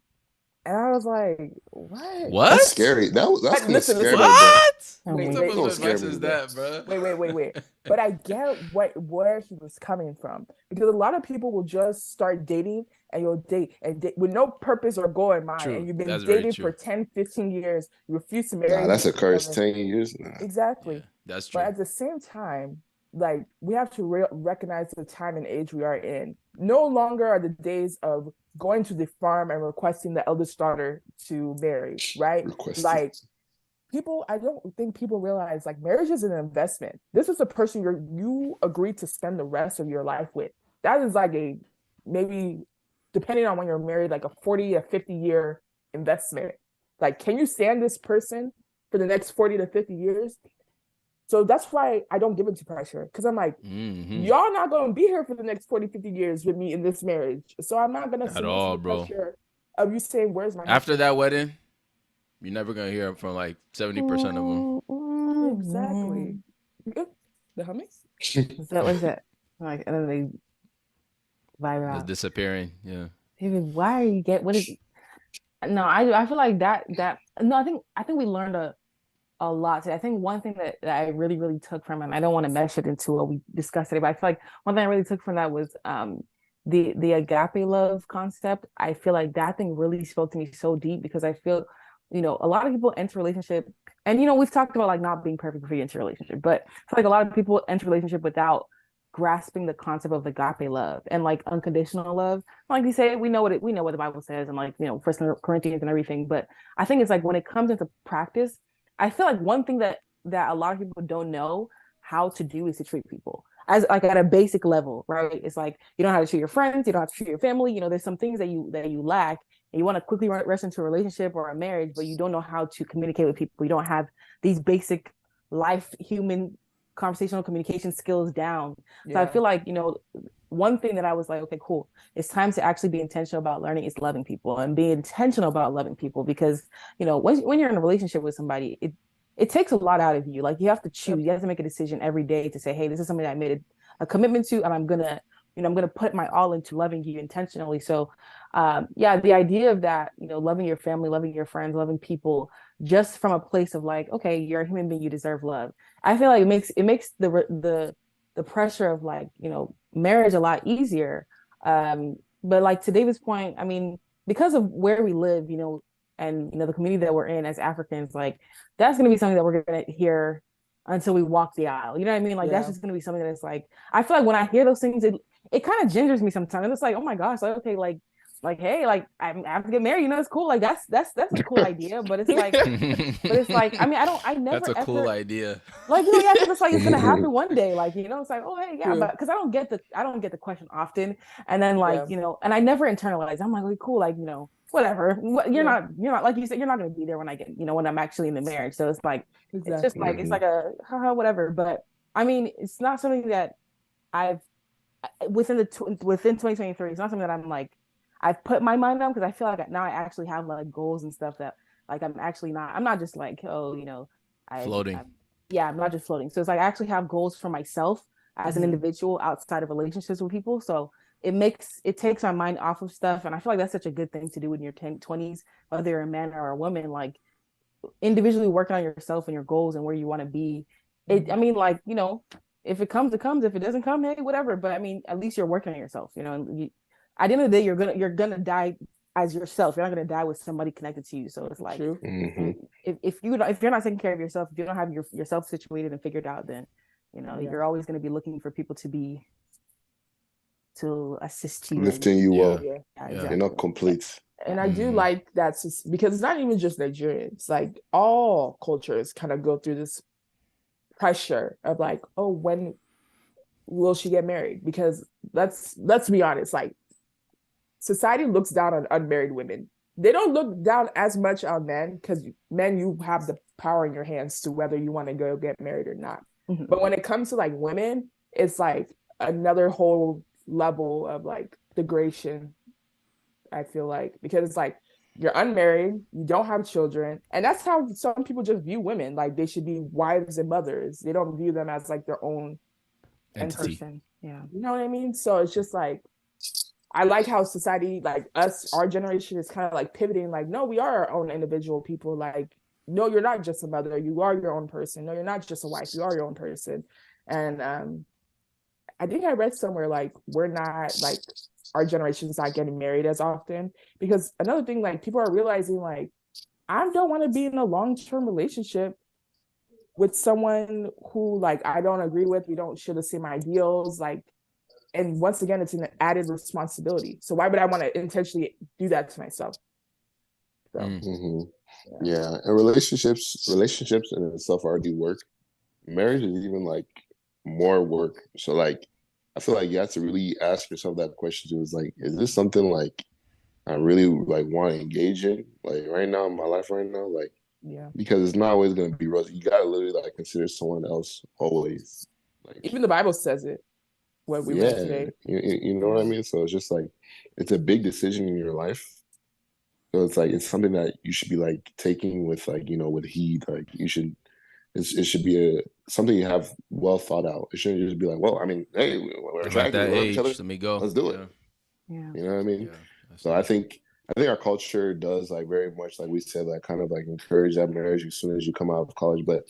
A: And I was like, what?
C: that's
B: What?
C: scary. That's kind of
A: Listen,
C: scary, bro.
B: What?
D: I'm
B: What
A: wait,
B: type
D: weak.
A: wait,
B: of
C: Don't scare
B: advice
C: me,
B: is
C: bro.
B: that, bro?
A: wait. But I get where he was coming from, because a lot of people will just start dating and you'll date with no purpose or goal in mind.
B: True.
A: And you've been
B: That's very
A: dating for
B: true.
A: 10, 15 years, you refuse to
C: Nah,
A: marry
C: that's a
A: each
C: curse.
A: other.
C: 10 years, nah.
B: Yeah.
A: Exactly.
B: That's
A: But
B: true.
A: at the same time, like we have to recognize the time and age we are in. No longer are the days of going to the farm and requesting the eldest daughter to marry, right?
C: Requested.
A: Like people, I don't think people realize like marriage is an investment. This is a person you agree to spend the rest of your life with. That is like a maybe, depending on when you're married, like a 40 to 50-year investment. Like, can you stand this person for the next 40 to 50 years? So that's why I don't give into pressure, because I'm like, y'all not going to be here for the next 40, 50 years with me in this marriage. So I'm not going to
B: At
A: submit to
B: all,
A: the
B: bro.
A: pressure of you saying, where's my
B: After
A: husband?
B: that wedding, you're never gonna hear from like 70% of them.
A: Exactly. The humming?
D: What is that? Like, and then they vibe
B: Just
D: out.
B: disappearing. Yeah.
D: David, why are you what is no, I feel like that no, I think we learned a lot today. I think one thing that I really, really took from it, and I don't want to mesh it into what we discussed today, but I feel like one thing I really took from that was the agape love concept, I feel like that thing really spoke to me so deep because I feel, a lot of people enter relationship, and we've talked about like not being perfect before you enter a relationship, but I feel like a lot of people enter relationship without grasping the concept of agape love and like unconditional love. Like you say, we know what the Bible says and like, First Corinthians and everything. But I think it's like when it comes into practice, I feel like one thing that a lot of people don't know how to do is to treat people as like at a basic level, right? It's like you don't know how to treat your friends, you don't have to treat your family. There's some things that you lack, and you want to quickly rush into a relationship or a marriage, but you don't know how to communicate with people. You don't have these basic life human conversational communication skills down. So I feel like, one thing that I was like, okay, cool. It's time to actually be intentional about learning is loving people and be intentional about loving people because, when you're in a relationship with somebody, it takes a lot out of you. Like you have to choose, you have to make a decision every day to say, hey, this is something that I made a commitment to, and I'm gonna put my all into loving you intentionally. So the idea of that, loving your family, loving your friends, loving people, just from a place of like, okay, you're a human being, you deserve love. I feel like it makes the pressure of like, marriage a lot easier. But like to David's point, I mean, because of where we live, and the community that we're in as Africans, like that's gonna be something that we're gonna hear until we walk the aisle. You know what I mean? Like that's just gonna be something that's like I feel like when I hear those things, it kind of gingers me sometimes. And it's like, oh my gosh, like okay, like hey, like I have to get married, it's cool. Like that's a cool idea, but it's like I mean, I never
B: That's a
D: ever
B: cool idea.
D: like because it's like it's gonna happen one day, like it's like oh hey yeah, but because I don't get the question often, and then like and I never internalize. I'm like okay, cool, like whatever. You're not like you said, you're not gonna be there when I get when I'm actually in the marriage. So it's like it's just like it's like a haha whatever. But I mean, it's not something that I've within 2023. It's not something that I'm like I've put my mind on because I feel like now I actually have like goals and stuff that like I'm not just like
B: Floating.
D: I'm not just floating. So it's like I actually have goals for myself as an individual outside of relationships with people. So it takes my mind off of stuff. And I feel like that's such a good thing to do in your 20s, whether you're a man or a woman, like individually working on yourself and your goals and where you want to be. I mean, like, if it comes, it comes. If it doesn't come, hey, whatever. But I mean, at least you're working on yourself, and at the end of the day, you're gonna die as yourself. You're not gonna die with somebody connected to you. So it's like if you're not taking care of yourself, if you don't have yourself situated and figured out, then you're always gonna be looking for people to assist you
C: lifting you up.
D: Exactly.
C: You're not complete.
A: And I do like that because it's not even just Nigerians, like all cultures kind of go through this pressure of like, oh, when will she get married? Because let's be honest, like society looks down on unmarried women. They don't look down as much on men because men, you have the power in your hands to whether you want to go get married or not. But when it comes to like women, it's like another whole level of like degradation, I feel like, because it's like you're unmarried, you don't have children, and that's how some people just view women, like they should be wives and mothers. They don't view them as like their own
B: entity.
D: Yeah,
A: you know what I mean? So it's just like I like how society, like us, our generation is kind of like pivoting, like, no, we are our own individual people. Like, no, you're not just a mother, you are your own person. No, you're not just a wife, you are your own person. And I think I read somewhere like we're not like our generation's not getting married as often because another thing, like people are realizing like I don't want to be in a long-term relationship with someone who like I don't agree with. We don't share the same ideals, like, and once again, it's an added responsibility. So why would I want to intentionally do that to myself? So,
C: and relationships in itself already work. Marriage is even like more work. So like I feel like you have to really ask yourself that question too. Is like, is this something like I really like want to engage in? Like right now in my life right now, like because it's not always gonna be rosy. You gotta literally like consider someone else always. Like
A: even the Bible says it. What we read today.
C: You know what I mean? So it's just like it's a big decision in your life. So it's like it's something that you should be like taking with like, with heed. Like you should it should be something you have well thought out. It shouldn't just be like, well, I mean, hey, we're attracted,
B: at that age,
C: each other.
B: let me go.
C: Let's do it.
D: Yeah.
C: You know what I mean?
B: Yeah,
C: so I think our culture does like very much like we said, like kind of like encourage that marriage as soon as you come out of college. But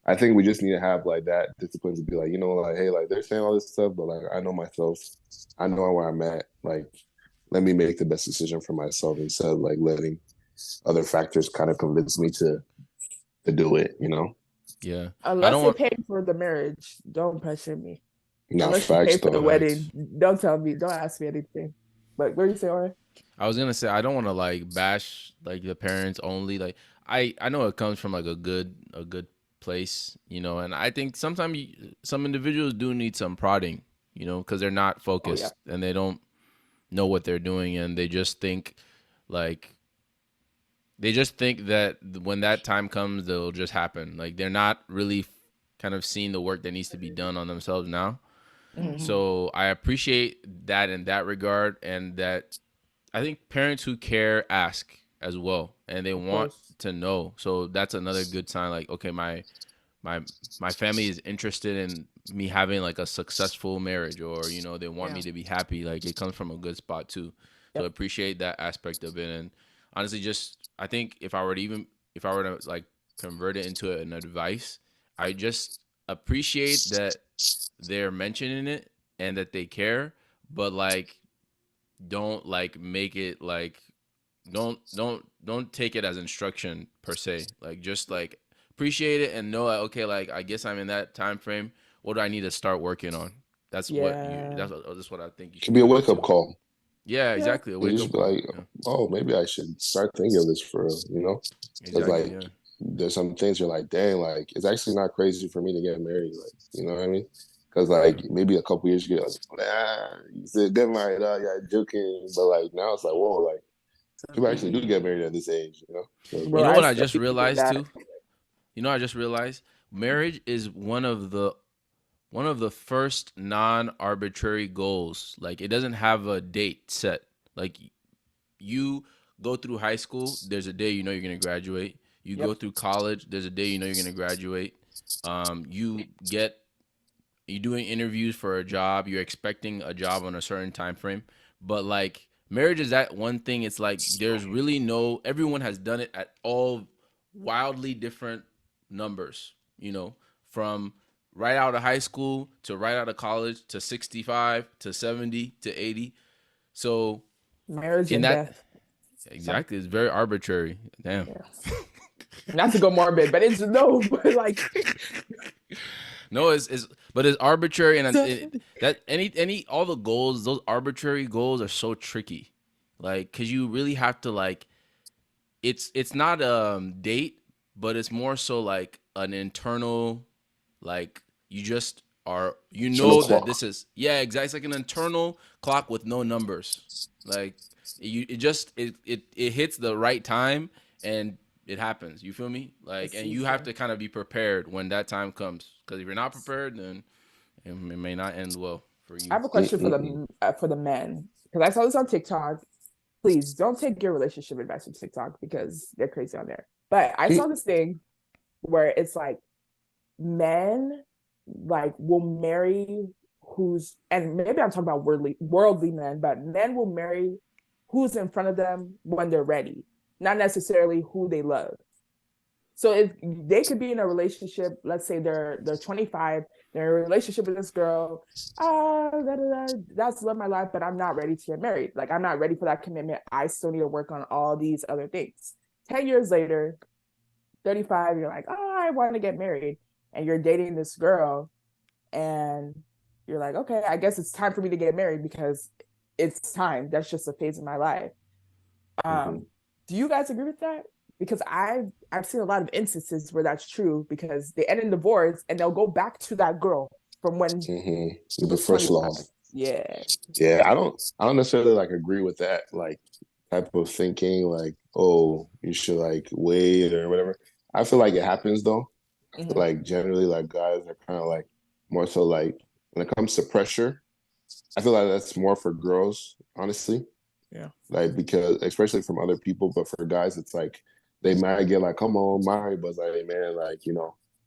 C: I think we just need to have like that discipline to be like, like, hey, like they're saying all this stuff, but like I know myself, I know where I'm at. Like, let me make the best decision for myself instead of like letting other factors kind of convince me to do it.
B: Yeah. I
A: Unless
B: don't
A: they
B: want.
A: pay for the marriage, don't pressure me.
C: Not
A: Unless you pay
C: facts
A: for the
C: though.
A: wedding,
B: Facts.
A: don't tell me. Don't ask me anything. But what do you say, Ori?
B: I was gonna say I don't want to like bash like the parents only. Like I know it comes from like a good place, and I think sometimes some individuals do need some prodding, because they're not
A: Oh yeah.
B: focused and they don't know what they're doing, and like they just think that when that time comes, it'll just happen. Like they're not really kind of seeing the work that needs to be done on themselves now.
A: Mm-hmm.
B: So I appreciate that in that regard, and that I think parents who care ask as well, and they
A: Of
B: want
A: course.
B: to know. So that's another good sign. Like, okay, my my family is interested in me having like a successful marriage, or they want
A: Yeah.
B: me to be happy. Like it comes from a good spot too. So
A: Yep.
B: appreciate that aspect of it. And honestly, just I think if I were to like convert it into an advice, I just appreciate that they're mentioning it and that they care, but like don't like make it like don't take it as instruction per se. Like just like appreciate it and know that okay, like I guess I'm in that time frame. What do I need to start working on? That's what you.
A: Yeah.
B: That's what I think you
C: Could
B: should
C: be a
B: do.
C: wake up call.
B: Yeah,
A: Yeah.
B: exactly. A
C: You
B: wake
C: just
B: up
C: be
B: call.
C: like,
B: Yeah,
C: oh, maybe I should start thinking of this for real. Because
B: exactly.
C: like
B: Yeah,
C: there's some things you're like, dang, like it's actually not crazy for me to get married. Like, you know what I mean? Because like maybe a couple years ago, like, you said get married, yeah, joking. But like now it's like, whoa, like people actually do get married at this age. So,
A: Bro,
B: you know
A: I
B: what I
A: still
B: just
A: be thinking
B: realized
A: that.
B: too. I just realized marriage is one of the first non-arbitrary goals. Like it doesn't have a date set. Like you go through high school, there's a day you're gonna graduate. You go
A: Yep.
B: through college, there's a day you're gonna graduate. You're doing interviews for a job, you're expecting a job on a certain time frame. But like marriage is that one thing. It's like there's really no. Everyone has done it at all wildly different numbers. From right out of high school to right out of college to 65 to 70 to 80. So
A: Marriage
B: in
A: and
B: that
A: death. So
B: exactly, it's very arbitrary. Damn.
A: yeah. Not to go morbid, but it's no, but like
B: No, but it's arbitrary, and that any all the goals, those arbitrary goals are so tricky, like because you really have to like it's not a date, but it's more so like an internal, like you just are
C: turn the
B: that
C: clock.
B: this is yeah exactly. It's like an internal clock with no numbers, like it hits the right time and it happens. You feel me?
A: the
B: Like, and you have
A: season.
B: to kind of be prepared when that time comes. Because if you're not prepared, then it may not end well for
A: I
B: you.
A: have a question
C: Mm-mm-mm.
A: for the men because I saw this on TikTok. Please don't take your relationship advice from TikTok because they're crazy on there. But I saw this thing where it's like men like will marry who's and maybe I'm talking about worldly men, but men will marry who's in front of them when they're ready, not necessarily who they love. So if they could be in a relationship, let's say they're 25, they're in a relationship with this girl, that's love my life, but I'm not ready to get married. Like I'm not ready for that commitment. I still need to work on all these other things. 10 years later, 35, you're like, oh, I want to get married. And you're dating this girl, and you're like, okay, I guess it's time for me to get married because it's time. That's just a phase of my life.
C: Mm-hmm.
A: Do you guys agree with that? Because I've seen a lot of instances where that's true because they end in divorce and they'll go back to that girl from when she
C: Mm-hmm. The
A: was
C: first
A: 25.
C: love.
A: Yeah.
C: Yeah, I don't necessarily like agree with that like type of thinking, like, oh, you should like wait or whatever. I feel like it happens though. I feel
A: Mm-hmm.
C: like generally like guys are kind of like more so like when it comes to pressure, I feel like that's more for girls, honestly.
A: Yeah.
C: Like because especially from other people, but for guys it's like they might get like, come on, marry, but it's like, hey, man, like,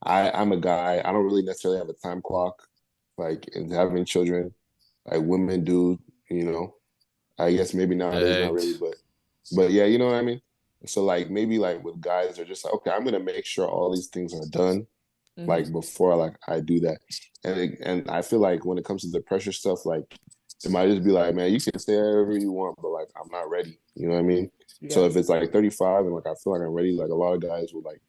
C: I'm a guy, I don't really necessarily have a time clock, like in having children. Like women do, you know. I guess maybe nowadays not really,
B: Eggs.
C: but yeah, you know what I mean? So like maybe like with guys they're just like, okay, I'm gonna make sure all these things are done like before like I do that. And I feel like when it comes to the pressure stuff, like it might just be like, man, you can stay wherever you want, but like I'm not ready. You know what I mean?
A: Yeah.
C: So if it's like 35 and like I feel like I'm ready, like a lot of guys will like,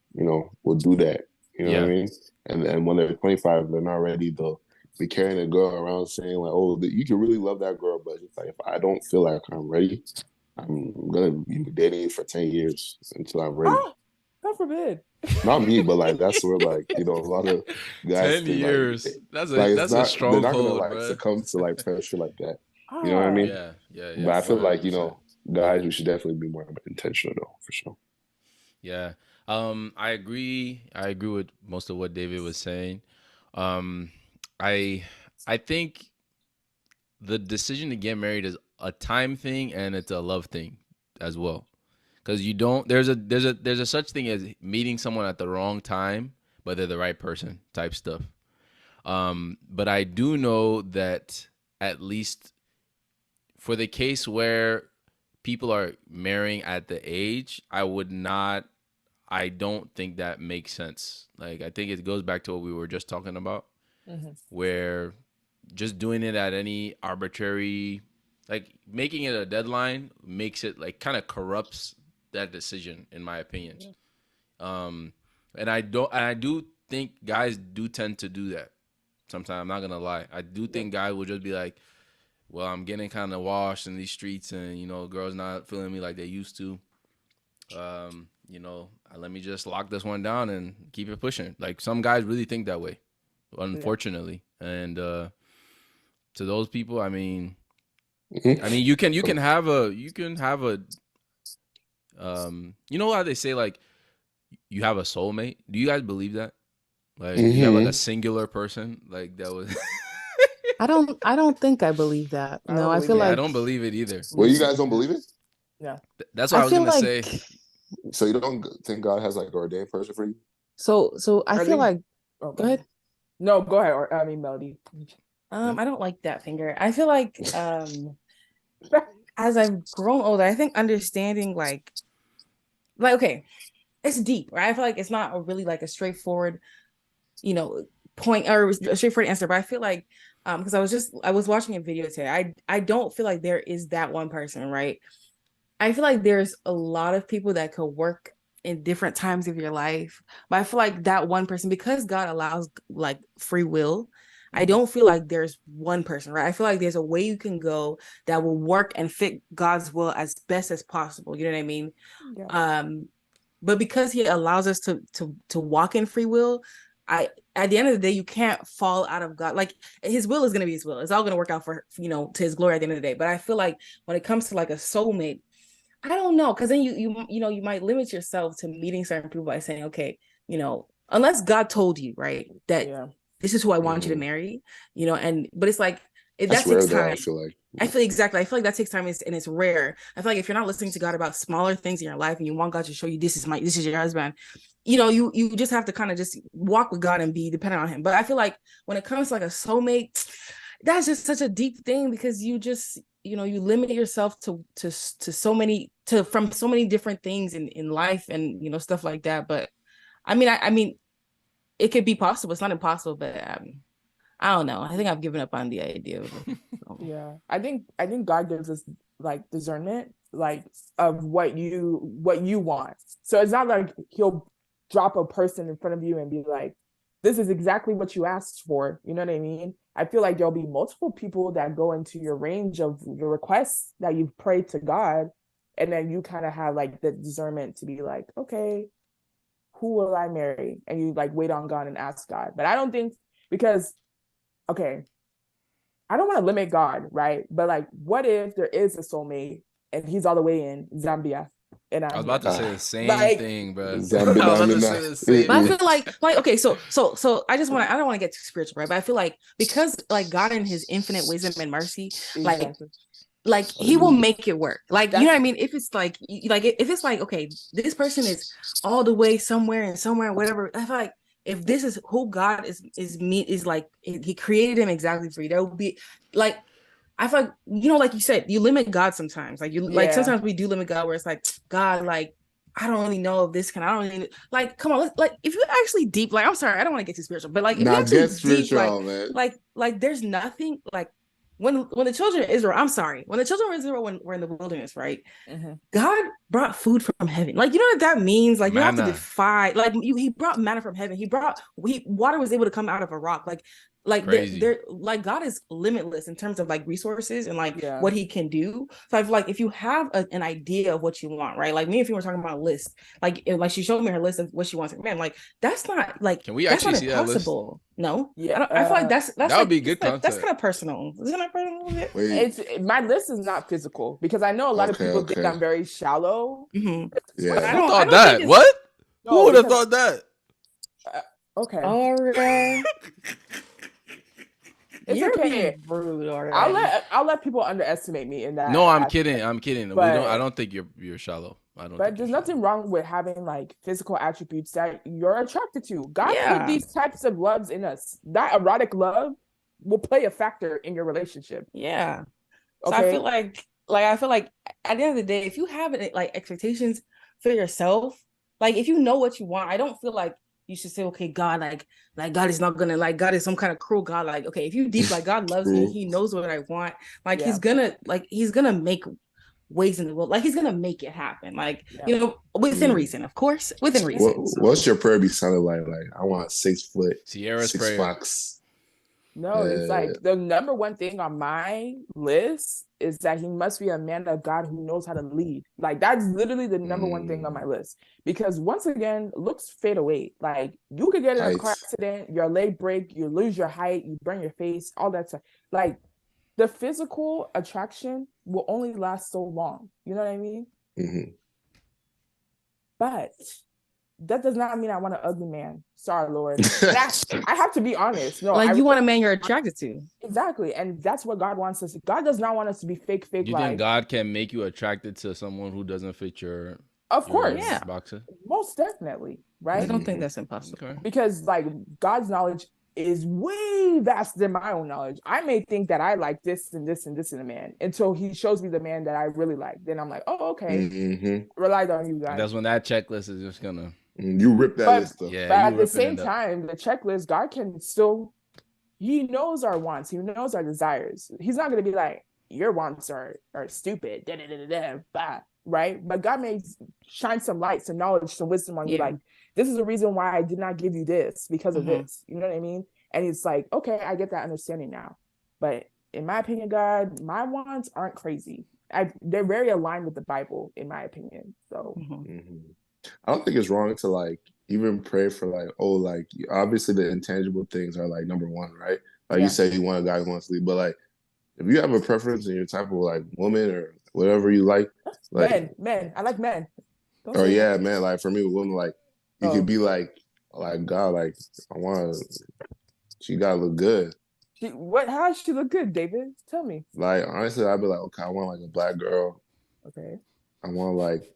C: will do that. You know what I mean? And when they're 25, they're not ready, they'll be carrying a girl around saying like, oh, you can really love that girl, but it's like if I don't feel like I'm ready, I'm gonna be dating you for 10 years until I'm ready.
A: Oh, God forbid.
C: Not me, but like that's where like a lot of guys
B: 10
C: think
B: years.
C: like
B: That's a
C: they're not gonna
B: stronghold,
C: like
B: bro.
C: succumb to like pressure like that. You know what I mean?
B: Yeah.
C: But I feel like
B: 100%.
C: guys, we should definitely be more intentional though, for sure.
B: Yeah. I agree. I agree with most of what David was saying. I I think the decision to get married is a time thing and it's a love thing as well. Because you don't there's a such thing as meeting someone at the wrong time, but they're the right person type stuff. But I do know that at least for the case where people are marrying at the age, I don't think that makes sense. Like I think it goes back to what we were just talking about, where just doing it at any arbitrary, like making it a deadline makes it like kind of corrupts that decision, in my opinion. And I do think guys do tend to do that sometimes. I'm not gonna lie. I do think guys will just be like, well, I'm getting kind of washed in these streets, and girls not feeling me like they used to. Let me just lock this one down and keep it pushing. Like some guys really think that way, unfortunately. And to those people, I mean, you can have a you know how they say like you have a soulmate? Do you guys believe that? Like you have like a singular person like that was.
D: I don't think I believe that. No, I feel like
B: I don't believe it either.
C: Well, you guys don't believe it?
A: Yeah.
B: That's what I was gonna say.
C: So you don't think God has like an ordained person for you?
D: So I feel like.
A: Oh,
D: go ahead.
A: No, go ahead. Or I mean, Melody.
D: I don't like that finger. I feel like as I've grown older, I think understanding like okay, it's deep, right? I feel like it's not a really like a straightforward, point or a straightforward answer, but I feel like because I was watching a video today. I don't feel like there is that one person, right? I feel like there's a lot of people that could work in different times of your life, but I feel like that one person, because God allows like free will, I don't feel like there's one person, right? I feel like there's a way you can go that will work and fit God's will as best as possible. You know what I mean? Yeah. But because He allows us to walk in free will, at the end of the day, you can't fall out of God. Like His will is going to be His will. It's all going to work out for to His glory at the end of the day. But I feel like when it comes to like a soulmate, I don't know, because then you might limit yourself to meeting certain people by saying, okay, unless God told you, right, that this is who I want you to marry, but it's like that takes time. I feel exactly. I feel like that takes time and it's rare. I feel like if you're not listening to God about smaller things in your life and you want God to show you this is your husband, you just have to kind of just walk with God and be dependent on Him. But I feel like when it comes to like a soulmate, that's just such a deep thing, because you just you limit yourself from so many different things in life and stuff like that. But I mean it could be possible. It's not impossible, but I don't know. I think I've given up on the idea of it.
A: Yeah, I think God gives us like discernment, like of what you want. So it's not like He'll drop a person in front of you and be like, this is exactly what you asked for. You know what I mean? I feel like there'll be multiple people that go into your range of your requests that you've prayed to God, and then you kind of have like the discernment to be like, okay, who will I marry? And you like wait on God and ask God. But I don't think, because okay, I don't want to limit God, right? But like, what if there is a soulmate and he's all the way in Zambia? And
B: I was about to say the same thing, bro. I was about
C: to
B: say the same.
D: But I feel like okay, so I don't want to get too spiritual, right? But I feel like because like God in His infinite wisdom and mercy, like He will make it work. Like you know what I mean? If it's like if it's like, okay, this person is all the way somewhere whatever, I feel like if this is who God is like He created him exactly for you, there will be like, I feel like, like you said, you limit God sometimes. Like like sometimes we do limit God, where it's like, God, like
E: I don't really know if this can. I don't really like. Come on, like if you actually deep, like I'm sorry, I don't want to get too spiritual, but like if you
C: Now
E: actually
C: get
E: deep,
C: spiritual, man.
E: like there's nothing like when the children of Israel. I'm sorry, when the children of Israel were in the wilderness, right?
A: Mm-hmm.
E: God brought food from heaven. Like, you know what that means? Like, you have to
B: Manna.
E: defy. Like, he brought manna from heaven. Water was able to come out of a rock. Like
B: Crazy.
E: they're like God is limitless in terms of like resources and like
A: Yeah.
E: what he can do. So I feel like if you have an idea of what you want, right? Like me, if you were talking about a list, like she showed me her list of what she wants. Man, like that's not like
B: Can we
E: that's
B: actually
E: not
B: see that list?
E: impossible. No,
A: Yeah,
E: I feel like that's
B: that
E: like,
B: would be good
E: that's
B: content.
E: kind of personal. Isn't that personal a little bit?
C: Wait,
A: it's my list is not physical because I know a lot of people think I'm very shallow.
E: Mhm.
C: yeah.
B: Who
E: I
B: thought
E: don't
B: that?
E: think
B: What?
A: No,
B: Who would have
A: because-
B: thought that?
A: Okay,
E: All right.
A: it's
E: You're
A: okay.
E: being rude already.
A: I'll let people underestimate me in that.
B: No, I'm
A: aspect.
B: kidding. I'm kidding.
A: But-
B: I don't think you're shallow. I don't.
A: But
B: think
A: there's
B: you're
A: nothing wrong with having like physical attributes that you're attracted to. God
E: Yeah.
A: put these types of loves in us. That erotic love will play a factor in your relationship.
E: Yeah. So
A: Okay.
E: I feel like at the end of the day, if you have like expectations for yourself, like if you know what you want, I don't feel like you should say, okay, God, like God is not gonna like God is some kind of cruel God. Like, okay, if you deep like God loves me, he knows what I want. Like
A: Yeah.
E: he's gonna make ways in the world, like he's gonna make it happen. Like,
A: Yeah.
E: you know, within reason, of course, within reason.
C: What's your prayer be sounding like? Like, I want 6 foot,
B: Sierra's
C: 6
B: prayer.
C: fox.
A: No, it's like the number one thing on my list is that he must be a man of God who knows how to lead. Like that's literally the number one thing on my list. Because once again, looks fade away. Like you could get in a car accident, your leg break, you lose your height, you burn your face, all that stuff. Like the physical attraction will only last so long. You know what I mean?
C: Mm-hmm.
A: But that does not mean I want an ugly man. Sorry, Lord. I have to be honest. No,
E: like you want a man you're attracted to.
A: Exactly. And that's what God wants us. God does not want us to be fake.
B: Do you think God can make you attracted to someone who doesn't fit your
A: course.
E: Yeah.
B: boxer?
A: Most definitely. Right?
E: I don't think that's impossible.
B: Okay.
A: Because like God's knowledge is way vaster than my own knowledge. I may think that I like this and this and this in a man until he shows me the man that I really like. Then I'm like, oh, okay.
C: Mm-hmm.
A: Relied on you guys.
B: That's when that checklist is just gonna.
C: You rip that list up.
B: Yeah,
A: but at the same time, the checklist, God can still, he knows our wants, he knows our desires. He's not going to be like, your wants are stupid, right? But God may shine some light, some knowledge, some wisdom on you. Like, this is the reason why I did not give you this because of this. You know what I mean? And it's like, okay, I get that understanding now. But in my opinion, God, my wants aren't crazy. They're very aligned with the Bible, in my opinion. So.
C: I don't think it's wrong to like even pray for like, oh, like obviously the intangible things are like number one, right? Like you say you want a guy who wants to lead, but like if you have a preference in your type of like woman or whatever you like
A: men. I like men.
C: Man, like for me with women, like you could be like God, like she gotta look good.
A: How does she look good, David? Tell me.
C: Like honestly, I'd be like, okay, I want like a black girl.
A: Okay.
C: I want like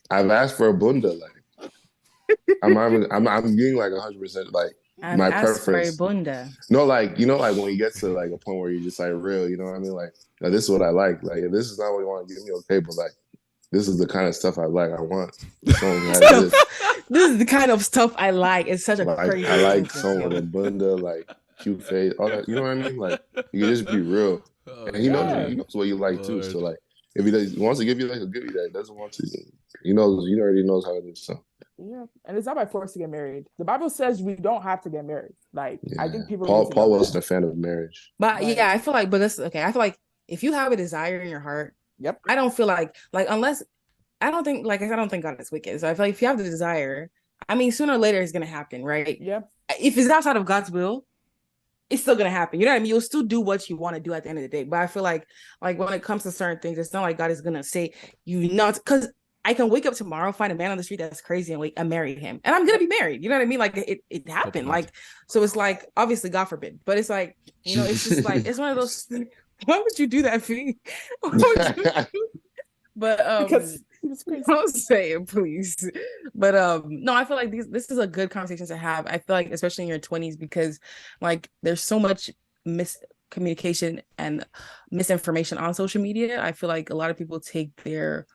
C: I've asked for a bunda. Like I'm getting like 100% like my preference.
E: For a bunda.
C: No, like you know, like when you get to like a point where you're just like real, you know what I mean? Like now, this is what I like. Like if this is not what you want to give me, okay, but like this is the kind of stuff I like. I want someone who has
E: this is the kind of stuff I like. It's such a crazy.
C: I like someone with a bunda, like cute face, all that. You know what I mean? Like you can just be real, and he knows what you like too. So like. If he wants to give you that, he'll give you that. He doesn't want to. He already knows how it is. So.
A: Yeah, and it's not by force to get married. The Bible says we don't have to get married. Like I think people.
C: Paul wasn't a fan of marriage.
E: But I feel like, but that's okay. I feel like if you have a desire in your heart, I don't feel like unless I don't think God is wicked. So I feel like if you have the desire, I mean, sooner or later it's gonna happen, right?
A: Yeah.
E: If it's outside of God's will, it's still gonna happen. You know what I mean? You'll still do what you want to do at the end of the day. But I feel like when it comes to certain things, it's not like God is gonna say you not, because I can wake up tomorrow, find a man on the street that's crazy, and marry him, and I'm gonna be married. You know what I mean? Like it happened. Like so, it's like obviously God forbid, but it's like it's just like it's one of those. Why would you do that, Fee? But because don't say it, please. But no, I feel like this is a good conversation to have. I feel like especially in your 20s, because like there's so much miscommunication and misinformation on social media. I feel like a lot of people take their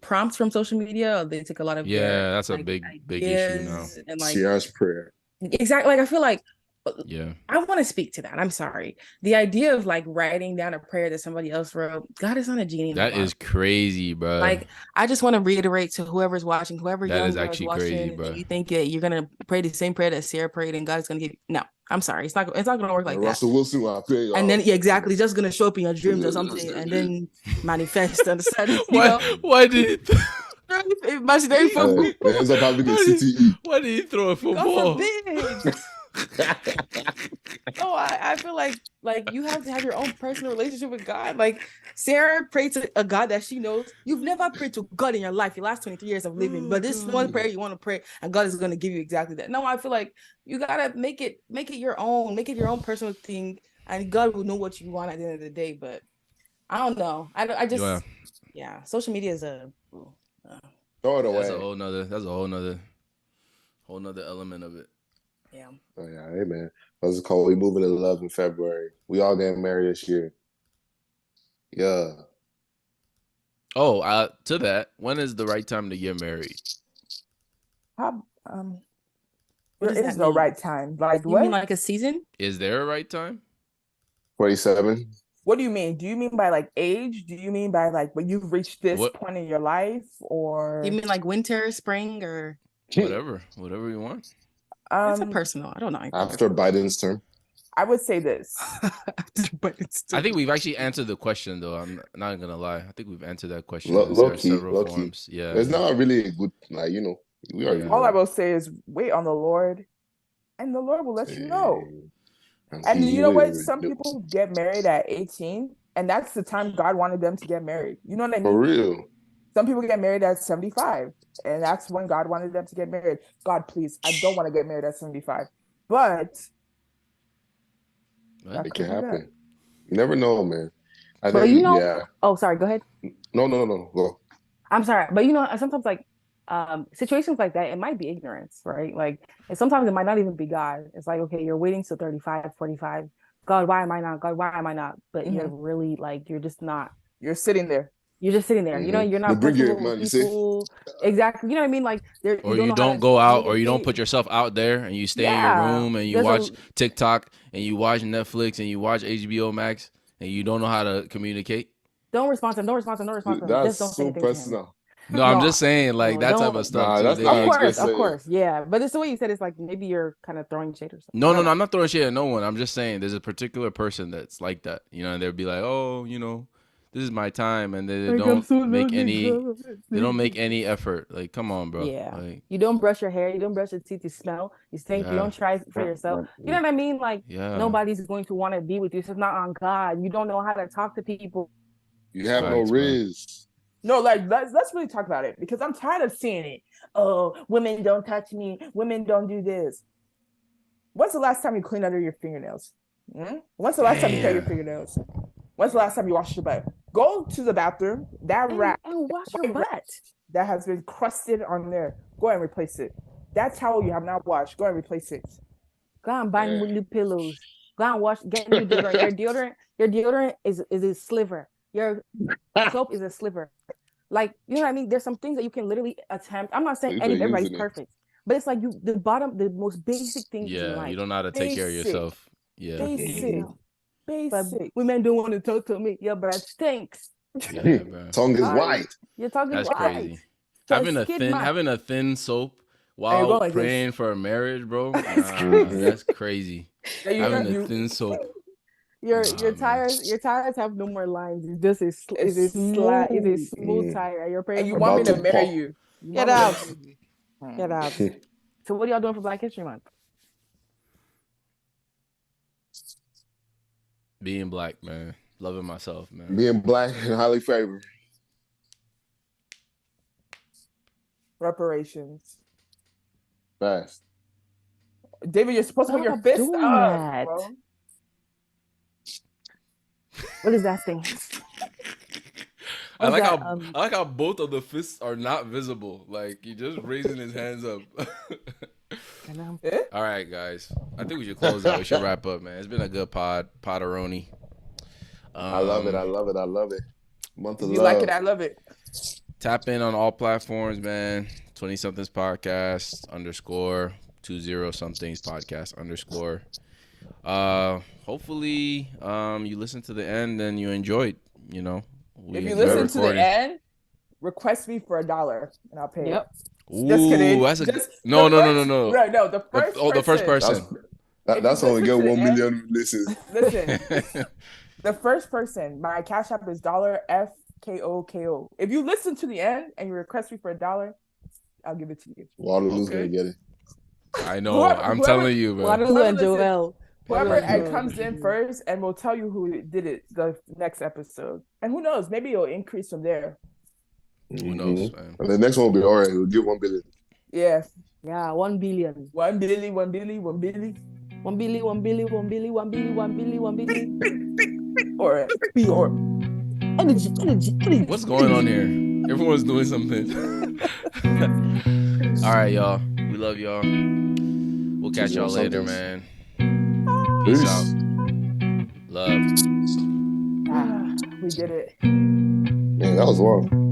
E: prompts from social media, or they take a lot of their
B: that's a
E: like
B: big issue now.
E: ideas and like
C: Sierra's prayer.
E: exactly. Like I feel like
B: Yeah.
E: I want to speak to that. I'm sorry. The idea of like writing down a prayer that somebody else wrote, God is not a genie in the
B: That
E: bottle.
B: is crazy, bro.
E: Like, I just want to reiterate to whoever's watching, whoever
B: That
E: young
B: is
E: girl is
B: actually
E: watching,
B: crazy,
E: and
B: bro.
E: you think that you're gonna pray the same prayer that Sarah prayed, and God's gonna give you. No, I'm sorry. It's not gonna work like that.
C: Russell Wilson, I pray.
E: And then exactly, it's just gonna show up in your dreams or something, and then manifest on the sudden.
B: Why did he
E: Imaginary football.
C: It ends up having a CTE.
B: Why did he throw a football?
E: God forbid. No, I feel like you have to have your own personal relationship with God. Like Sarah prayed to a God that she knows. You've never prayed to God in your life, your last 23 years of living, but this one prayer you want to pray, and God is going to give you exactly that. No, I feel like you gotta make it your own, make it your own personal thing, and God will know what you want at the end of the day. But I don't know. I just yeah, social media is a
C: Throw it away.
B: That's a whole nother element of it.
E: yeah.
C: Oh yeah, hey man. What's it called? We moving in love in February. We all getting married this year. Yeah.
B: Oh, to that, when is the right time to get married?
A: What
E: What does
A: there
E: that
A: is no
E: mean?
A: right time. Like
E: You
A: what?
E: mean like a season?
B: Is there a right time?
C: 27.
A: What do you mean? Do you mean by like age? Do you mean by like when you've reached this
B: What-
A: point in your life, or
E: You mean like winter, spring, or
B: Whatever you want.
E: it's a personal? I don't know.
C: After Biden's term.
A: I would say this.
E: But it's
B: I think we've actually answered the question, though. I'm not gonna lie. I think we've answered that question
C: Low
B: in
C: key,
B: several
C: low key.
B: forms. Yeah.
C: It's not really a good, like, we already
A: All I
C: know.
A: will say is wait on the Lord, and the Lord will let you know. And
C: He
A: you know what?
C: will
A: Some
C: do-
A: people get married at 18, and that's the time God wanted them to get married. You know what I mean?
C: For real.
A: Some people get married at 75, and that's when God wanted them to get married. God, please, I don't want to get married at 75. But
B: What?
C: It can happen. You never know, man. I
D: But
C: think,
D: you know,
C: yeah.
D: oh, sorry, go ahead.
C: No. Go.
D: I'm sorry, but sometimes like situations like that, it might be ignorance, right? Like, and sometimes it might not even be God. It's like, okay, you're waiting till 35, 45. God, why am I not? God, why am I not? But you're really like, you're just not.
A: you're sitting there.
D: You're just sitting there.
C: Mhm.
D: You're
C: They
D: not
C: bring you
D: comfortable
C: money,
D: with
C: see?
D: people. Exactly. You know what I mean? Like,
B: Or
D: you
B: you
D: know how
B: don't
D: to
B: go out, or
D: communicate.
B: you don't put yourself out there, and you stay in your room, and you watch TikTok, and you watch Netflix, and you watch HBO Max, and you don't know how to communicate.
D: Don't respond to him. Don't respond to him. Don't respond to him.
C: That's
D: Just don't say
C: so
D: anything to him.
C: personal.
B: No, I'm
D: No,
B: just saying, like,
D: no,
B: that type
D: don't-
B: of stuff,
C: Nah,
B: too.
C: that's
B: They
C: not-
B: get-
C: I
D: Of
C: guess,
D: course, yeah. But it's the way you said. It's like maybe you're kind of throwing shade or something.
B: No, I'm not throwing shit at no one. I'm just saying there's a particular person that's like that, and they'll be like, oh, this is my time, and they
D: Like,
B: don't
D: I'm so
B: make
D: lonely,
B: any,
D: God.
B: they don't make any effort. Like, come on, bro.
D: Yeah.
B: Like,
D: You don't brush your hair. You don't brush your teeth. You smell. You stink. You
B: Yeah.
D: don't try for yourself. You know what I mean? Like,
B: yeah.
D: nobody's going to want to be with you. So it's not on God. You don't know how to talk to people.
C: You have no
B: Facts, bro.
C: riz.
A: No, like let's really talk about it, because I'm tired of seeing it. Oh, women don't touch me. Women don't do this. When's the last time you cleaned under your fingernails? When's the last time you cut your fingernails? When's the last time you washed your butt? Go to the bathroom. That rat
D: And wash your butt.
A: that has been crusted on there, go and replace it. That towel you have not washed, go and replace it.
D: Go and buy new pillows. Go and wash. Get new deodorant. Your deodorant is a sliver. Your soap is a sliver. Like, you know what I mean? There's some things that you can literally attempt. I'm not saying everybody's perfect, but it's like the most basic things in
B: Yeah,
D: life.
B: you don't know how to take care of
A: Basic.
B: yourself. Yeah.
A: Basic.
D: But
A: Basic.
D: women don't want to talk to me. Your breath stinks.
B: Yeah, bro.
C: Tongue is
A: Right.
C: white.
D: You're talking
B: That's
D: white.
B: crazy.
D: So
B: Having
D: skid mark.
B: a thin soap
A: you
B: while
A: go like this.
B: praying for a marriage, bro.
C: crazy.
B: That's crazy. Having a thin soap.
D: Your
B: man.
D: tires have no more lines. It's just a smooth tire. And you're praying
A: And you
D: for
A: want me
C: About
A: to
C: to
A: marry
C: pop.
A: you.
E: Get out.
A: Get out.
D: So what are y'all doing for Black History Month?
B: Being black, man. Loving myself, man.
C: Being black and highly favored.
A: Reparations.
C: Fast.
A: David, you're supposed to put your
D: Stop
A: fist
D: doing
A: up,
D: that.
A: bro.
D: What is that thing?
B: I like
D: that,
B: how both of the fists are not visible. Like, he just raising his hands up. All right, guys. I think we should close out. We should wrap up, man. It's been a good podaroni.
C: I love it. I love it. I love it. Month of
A: If you
C: love.
A: like it, I love it.
B: Tap in on all platforms, man. 20 somethings podcast _ 20 somethings podcast _ hopefully you listen to the end and you enjoyed, you know.
A: If you
B: enjoyed
A: listen to the end, request me for $1 and I'll pay
D: Yep.
A: it. Just kidding.
B: That's a
A: Just
B: no.
A: Right, no, the first
B: the first person.
C: That's only get 1 million listens.
A: Listen, the first person, my cash app is $FKOKO. If you listen to the end and you request me for $1, I'll give it to you.
C: Waterloo's gonna get it.
B: I know. I'm telling you, man.
D: Waterloo and Joel.
A: Whoever comes in first and we'll tell you who did it the next episode. And who knows, maybe it'll increase from there.
B: Who knows, man?
C: And the next one will be all right. We'll give 1 billion.
A: Yeah.
D: Yeah, 1 billion.
A: 1 billion, 1 billion, 1 billion.
D: 1 billion, 1 billion, 1 billion, 1 billion, 1 billion, 1 billion.
A: Or
D: Energy.
B: What's going on here? Everyone's doing something. All right, y'all. We love y'all. We'll catch y'all later, man. Peace out. Love.
A: we did it.
C: Man, that was long.